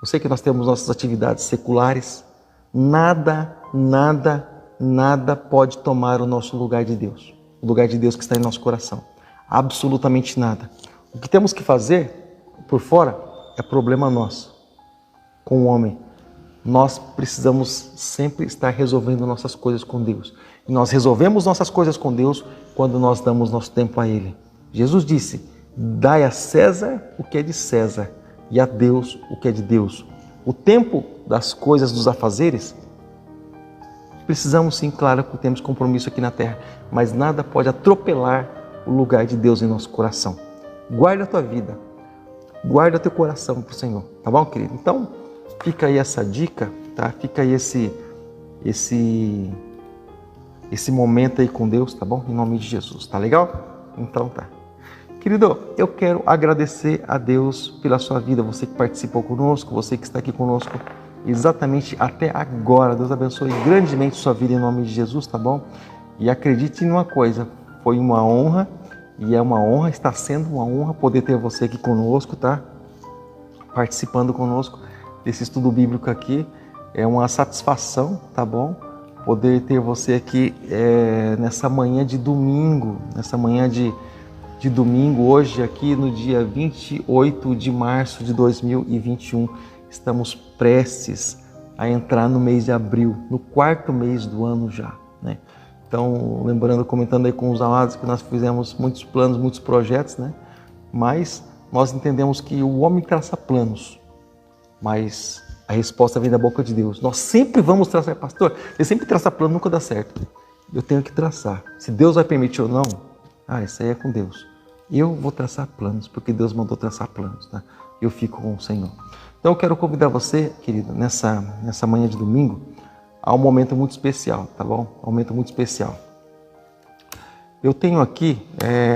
eu sei que nós temos nossas atividades seculares. Nada pode tomar o nosso lugar de Deus. O lugar de Deus que está em nosso coração. Absolutamente nada. O que temos que fazer por fora é problema nosso. Com o homem, nós precisamos sempre estar resolvendo nossas coisas com Deus. E nós resolvemos nossas coisas com Deus quando nós damos nosso tempo a Ele. Jesus disse, Dai a César o que é de César e a Deus o que é de Deus. O tempo das coisas dos afazeres, precisamos sim, claro, que temos compromisso aqui na terra, mas nada pode atropelar o lugar de Deus em nosso coração. Guarda a tua vida, guarda teu coração para o Senhor, tá bom, querido? Então, fica aí essa dica, tá? Fica aí esse momento aí com Deus, tá bom? Em nome de Jesus, tá legal? Então tá. Querido, eu quero agradecer a Deus pela sua vida, você que participou conosco, você que está aqui conosco exatamente até agora. Deus abençoe grandemente sua vida em nome de Jesus, tá bom? E acredite em uma coisa, foi uma honra, e é uma honra, está sendo uma honra poder ter você aqui conosco, tá? Participando conosco desse estudo bíblico aqui. É uma satisfação, tá bom? Poder ter você aqui nessa manhã de domingo, hoje aqui no dia 28 de março de 2021. Estamos prestes a entrar no mês de abril, no 4º mês do ano já, né? Então, lembrando, comentando aí com os amados que nós fizemos muitos planos, muitos projetos, né? Mas nós entendemos que o homem traça planos, mas a resposta vem da boca de Deus. Nós sempre vamos traçar, pastor, eu sempre traçar plano, nunca dá certo. Eu tenho que traçar. Se Deus vai permitir ou não, isso aí é com Deus. Eu vou traçar planos, porque Deus mandou traçar planos, tá? Eu fico com o Senhor. Então eu quero convidar você, querido, nessa manhã de domingo, a um momento muito especial, tá bom? Um momento muito especial. Eu tenho aqui,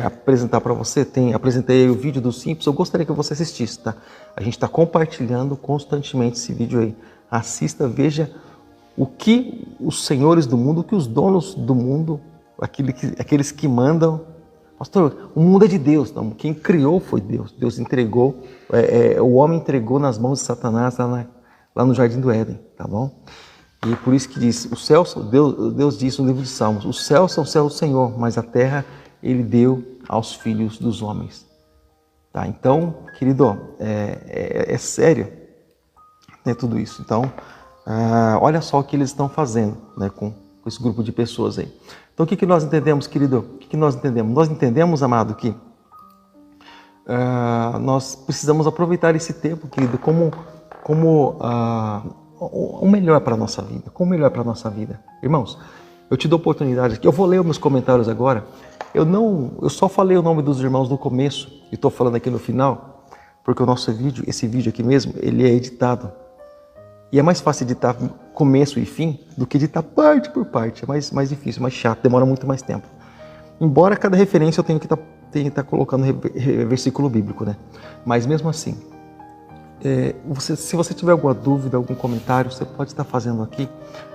apresentar para você, apresentei o vídeo do Simples, eu gostaria que você assistisse, tá? A gente está compartilhando constantemente esse vídeo aí. Assista, veja o que os senhores do mundo, o que os donos do mundo, aqueles que mandam. Pastor, o mundo é de Deus, não, quem criou foi Deus. Deus entregou, o homem entregou nas mãos de Satanás lá no Jardim do Éden, tá bom? E por isso que diz, Deus diz no livro de Salmos, os céus são céus do Senhor, mas a terra Ele deu aos filhos dos homens. Tá? Então, querido, é sério, né, tudo isso. Então, olha só o que eles estão fazendo, né, com esse grupo de pessoas aí. Então, o que nós entendemos, querido? O que nós entendemos? Nós entendemos, amado, que nós precisamos aproveitar esse tempo, querido, como o melhor para a nossa vida. Como o melhor para a nossa vida. Irmãos, eu te dou oportunidade aqui. Eu vou ler os meus comentários agora. Eu só falei o nome dos irmãos no começo e estou falando aqui no final, porque o nosso vídeo, esse vídeo aqui mesmo, ele é editado. E é mais fácil editar começo e fim do que editar parte por parte. É mais difícil, mais chato, demora muito mais tempo. Embora cada referência eu tenha que estar colocando versículo bíblico, né? Mas mesmo assim, se você tiver alguma dúvida, algum comentário, você pode estar fazendo aqui.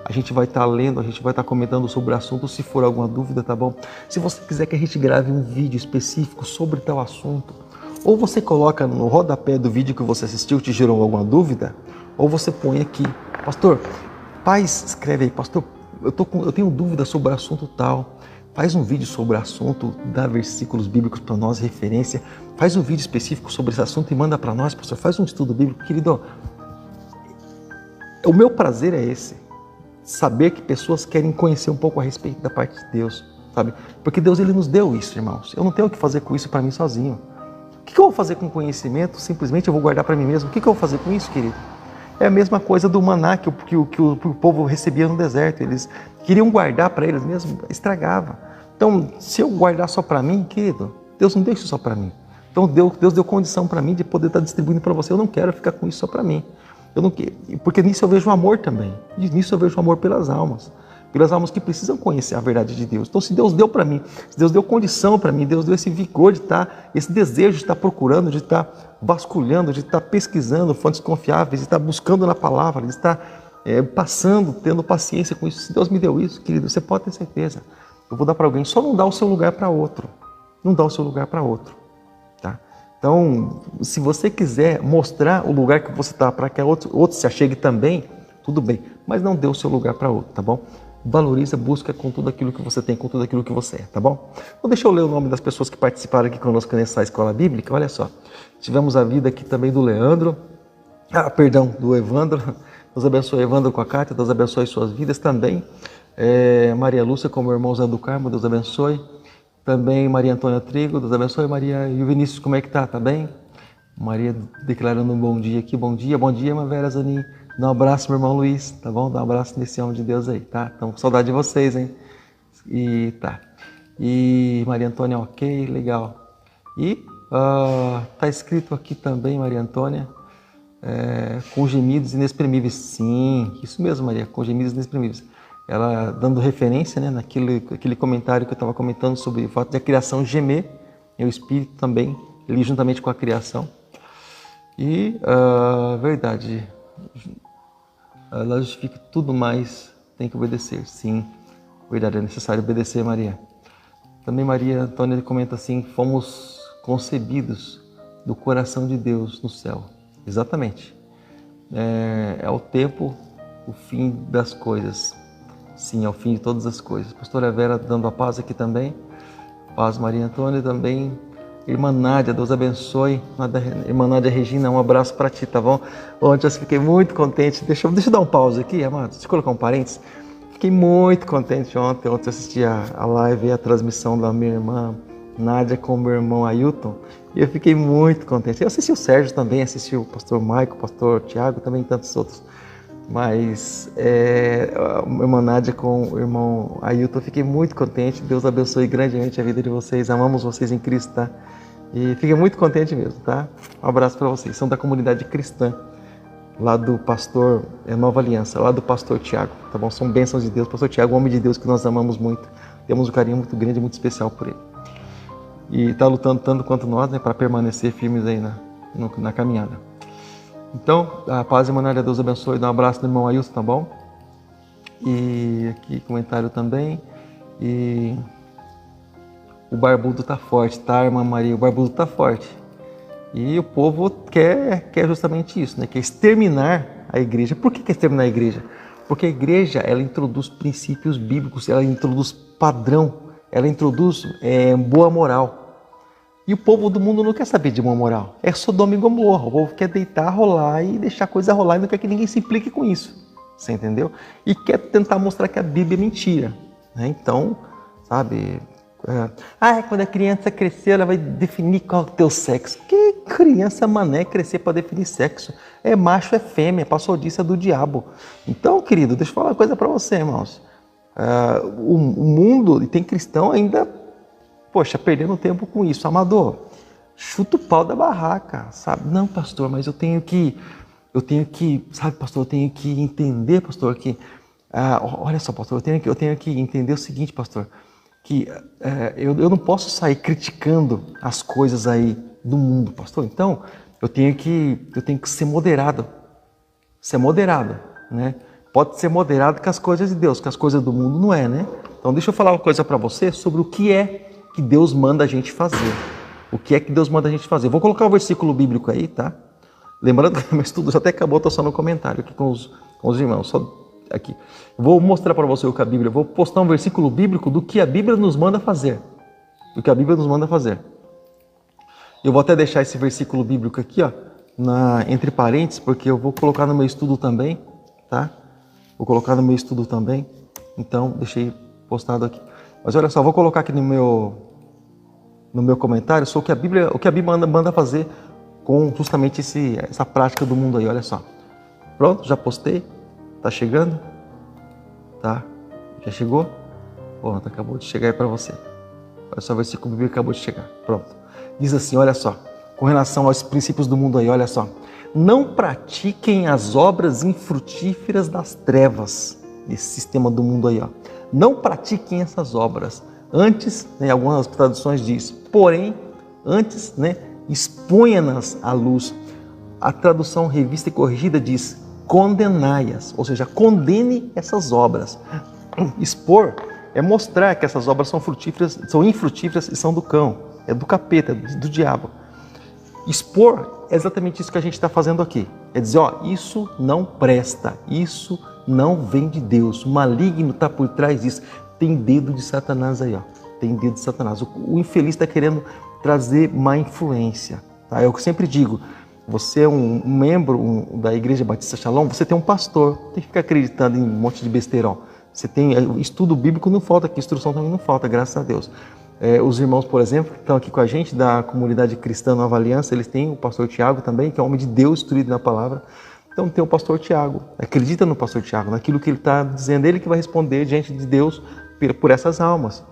A gente vai estar lendo, a gente vai estar comentando sobre o assunto, se for alguma dúvida, tá bom? Se você quiser que a gente grave um vídeo específico sobre tal assunto, ou você coloca no rodapé do vídeo que você assistiu, te gerou alguma dúvida, ou você põe aqui, pastor, escreve aí, pastor, eu tenho dúvida sobre o assunto tal, faz um vídeo sobre o assunto, dá versículos bíblicos para nós, referência, faz um vídeo específico sobre esse assunto e manda para nós, pastor, faz um estudo bíblico. Querido, o meu prazer é esse, saber que pessoas querem conhecer um pouco a respeito da parte de Deus, sabe? Porque Deus, Ele nos deu isso, irmãos, eu não tenho o que fazer com isso para mim sozinho. O que eu vou fazer com conhecimento? Simplesmente eu vou guardar para mim mesmo. O que eu vou fazer com isso, querido? É a mesma coisa do maná que o povo recebia no deserto. Eles queriam guardar para eles mesmos, estragava. Então, se eu guardar só para mim, querido, Deus não deixa isso só para mim. Então, Deus deu condição para mim de poder estar distribuindo para você. Eu não quero ficar com isso só para mim. Eu não quero, porque nisso eu vejo amor também. E nisso eu vejo amor pelas almas que precisam conhecer a verdade de Deus. Então, se Deus deu para mim, se Deus deu condição para mim, Deus deu esse vigor de estar, esse desejo de estar procurando, de estar vasculhando, de estar pesquisando fontes confiáveis, de estar buscando na palavra, de estar passando, tendo paciência com isso. Se Deus me deu isso, querido, você pode ter certeza. Eu vou dar para alguém, só não dá o seu lugar para outro. Não dá o seu lugar para outro. Tá? Então, se você quiser mostrar o lugar que você está para que outro se achegue também, tudo bem, mas não dê o seu lugar para outro, tá bom? Valoriza, busca com tudo aquilo que você tem, com tudo aquilo que você é, tá bom? Então deixa eu ler o nome das pessoas que participaram aqui conosco nessa escola bíblica, olha só. Tivemos a vida aqui também do Leandro, do Evandro. Deus abençoe Evandro com a carta, Deus abençoe suas vidas também. Maria Lúcia como irmão Zé do Carmo, Deus abençoe. Também Maria Antônia Trigo, Deus abençoe, Maria. E o Vinícius, como é que tá? Tá bem? Maria declarando um bom dia aqui, bom dia, minha Vera Zanin. Dá um abraço, meu irmão Luiz, tá bom? Dá um abraço nesse homem de Deus aí, tá? Estamos com saudade de vocês, hein? E tá. E Maria Antônia, ok, legal. E tá escrito aqui também, Maria Antônia, com gemidos inexprimíveis. Sim, isso mesmo, Maria, com gemidos inexprimíveis. Ela dando referência, né, naquele comentário que eu estava comentando sobre o fato de a criação gemer, e o Espírito também, ele juntamente com a criação. E, verdade, ela justifica tudo mais, tem que obedecer. Sim, verdade, é necessário obedecer, Maria. Também Maria Antônia comenta assim, fomos concebidos do coração de Deus no céu. Exatamente. É o tempo, o fim das coisas. Sim, é o fim de todas as coisas. Pastora Vera dando a paz aqui também. Paz, Maria Antônia também. Irmã Nádia, Deus abençoe. Irmã Nádia Regina, um abraço para ti, tá bom? Ontem eu fiquei muito contente. Deixa eu dar um pause aqui, amado. Deixa eu colocar um parênteses. Fiquei muito contente ontem. Ontem eu assisti a live e a transmissão da minha irmã Nádia com o meu irmão Ailton. E eu fiquei muito contente. Eu assisti o Sérgio também, assisti o pastor Maico, o pastor Tiago, também tantos outros. Mas a irmã Nádia com o irmão Ailton, eu fiquei muito contente. Deus abençoe grandemente a vida de vocês. Amamos vocês em Cristo, tá? E fiquei muito contente mesmo, tá? Um abraço para vocês. São da comunidade cristã, lá do pastor Nova Aliança, lá do pastor Tiago, tá bom? São bênçãos de Deus. Pastor Tiago, um homem de Deus que nós amamos muito. Temos um carinho muito grande, muito especial por ele. E está lutando tanto quanto nós, né, para permanecer firmes aí na caminhada. Então, a paz e a Deus abençoe. Dá um abraço do irmão Ailton, tá bom? E aqui comentário também. E o barbudo tá forte, tá, irmã Maria? O barbudo tá forte. E o povo quer justamente isso, né? Quer exterminar a igreja. Por que quer exterminar a igreja? Porque a igreja, ela introduz princípios bíblicos, ela introduz padrão, ela introduz boa moral. E o povo do mundo não quer saber de boa moral. É Sodoma e Gomorra. O povo quer deitar, rolar e deixar a coisa rolar e não quer que ninguém se implique com isso. Você entendeu? E quer tentar mostrar que a Bíblia é mentira. Né? Então, sabe... quando a criança crescer, ela vai definir qual é o teu sexo. Que criança mané crescer para definir sexo? É macho, é fêmea, passodiça do diabo. Então, querido, deixa eu falar uma coisa para você, irmãos. O mundo, e tem cristão ainda, poxa, perdendo tempo com isso. Amador, chuta o pau da barraca, sabe? Não, pastor, mas eu tenho que, sabe, pastor, eu tenho que entender, pastor, que, olha só, pastor, eu tenho que entender o seguinte, pastor, que eu não posso sair criticando as coisas aí do mundo, pastor. Então, eu tenho que ser moderado. Ser moderado, né? Pode ser moderado com as coisas de Deus, com as coisas do mundo não é, né? Então, deixa eu falar uma coisa para você sobre o que é que Deus manda a gente fazer. O que é que Deus manda a gente fazer? Vou colocar o versículo bíblico aí, tá? Lembrando que o meu estudo já até acabou, estou só no comentário aqui com os irmãos, só aqui. Vou mostrar para você o que a Bíblia, vou postar um versículo bíblico do que a Bíblia nos manda fazer. Do que a Bíblia nos manda fazer. Eu vou até deixar esse versículo bíblico aqui, ó, entre parênteses, porque eu vou colocar no meu estudo também, tá? Vou colocar no meu estudo também, então deixei postado aqui. Mas olha só, vou colocar aqui no meu comentário sobre o que a Bíblia manda fazer com justamente essa prática do mundo aí, olha só. Pronto, já postei, tá chegando, tá? Já chegou? Pronto, acabou de chegar aí para você. Olha só, o versículo bíblico acabou de chegar, pronto. Diz assim, olha só, com relação aos princípios do mundo aí, olha só. Não pratiquem as obras infrutíferas das trevas, esse sistema do mundo aí, ó. Não pratiquem essas obras. Antes, né, algumas traduções diz, porém, antes, né, exponha-nas à luz. A tradução revista e corrigida diz, condenai-as, ou seja, condene essas obras. Expor é mostrar que essas obras são infrutíferas e são do cão, é do capeta, do diabo. Expor é exatamente isso que a gente está fazendo aqui. É dizer, ó, isso não presta, isso não vem de Deus. O maligno está por trás disso. Tem dedo de Satanás aí, ó. Tem dedo de Satanás. O infeliz está querendo trazer má influência. Tá? É o que eu sempre digo. Você é um membro da Igreja Batista Shalom, você tem um pastor. Tem que ficar acreditando em um monte de besteirão. Você tem estudo bíblico, não falta aqui, instrução também não falta, graças a Deus. Os irmãos, por exemplo, que estão aqui com a gente, da comunidade cristã Nova Aliança, eles têm o pastor Tiago também, que é um homem de Deus, instruído na palavra. Então tem o pastor Tiago, acredita no pastor Tiago, naquilo que ele está dizendo, ele que vai responder diante de Deus por essas almas.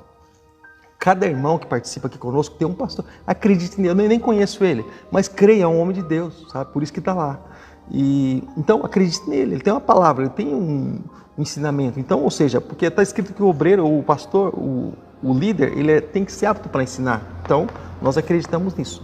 Cada irmão que participa aqui conosco tem um pastor, acredite nele, eu nem conheço ele, mas creia, é um homem de Deus, sabe? Por isso que está lá. Então acredite nele, ele tem uma palavra, ele tem um ensinamento. Então, ou seja, porque está escrito que o obreiro, o pastor, o líder, ele tem que ser apto para ensinar. Então, nós acreditamos nisso.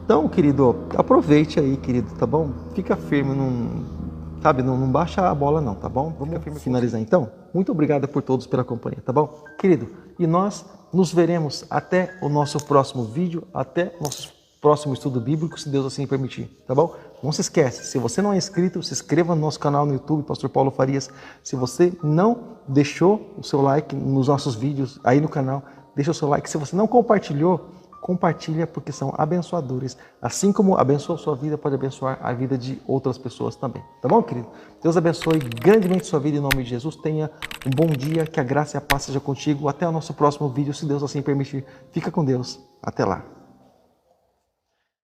Então, querido, aproveite aí, querido, tá bom? Fica firme, não baixa a bola não, tá bom? Vamos finalizar então? Muito obrigado por todos pela companhia, tá bom? Querido, e nós nos veremos até o nosso próximo vídeo, até o nosso próximo estudo bíblico, se Deus assim permitir, tá bom? Não se esquece, se você não é inscrito, se inscreva no nosso canal no YouTube, Pastor Paulo Farias. Se você não deixou o seu like nos nossos vídeos aí no canal, deixa o seu like. Se você não compartilhou, compartilha, porque são abençoadores. Assim como abençoa a sua vida, pode abençoar a vida de outras pessoas também. Tá bom, querido? Deus abençoe grandemente sua vida em nome de Jesus. Tenha um bom dia, que a graça e a paz seja contigo. Até o nosso próximo vídeo, se Deus assim permitir. Fica com Deus. Até lá.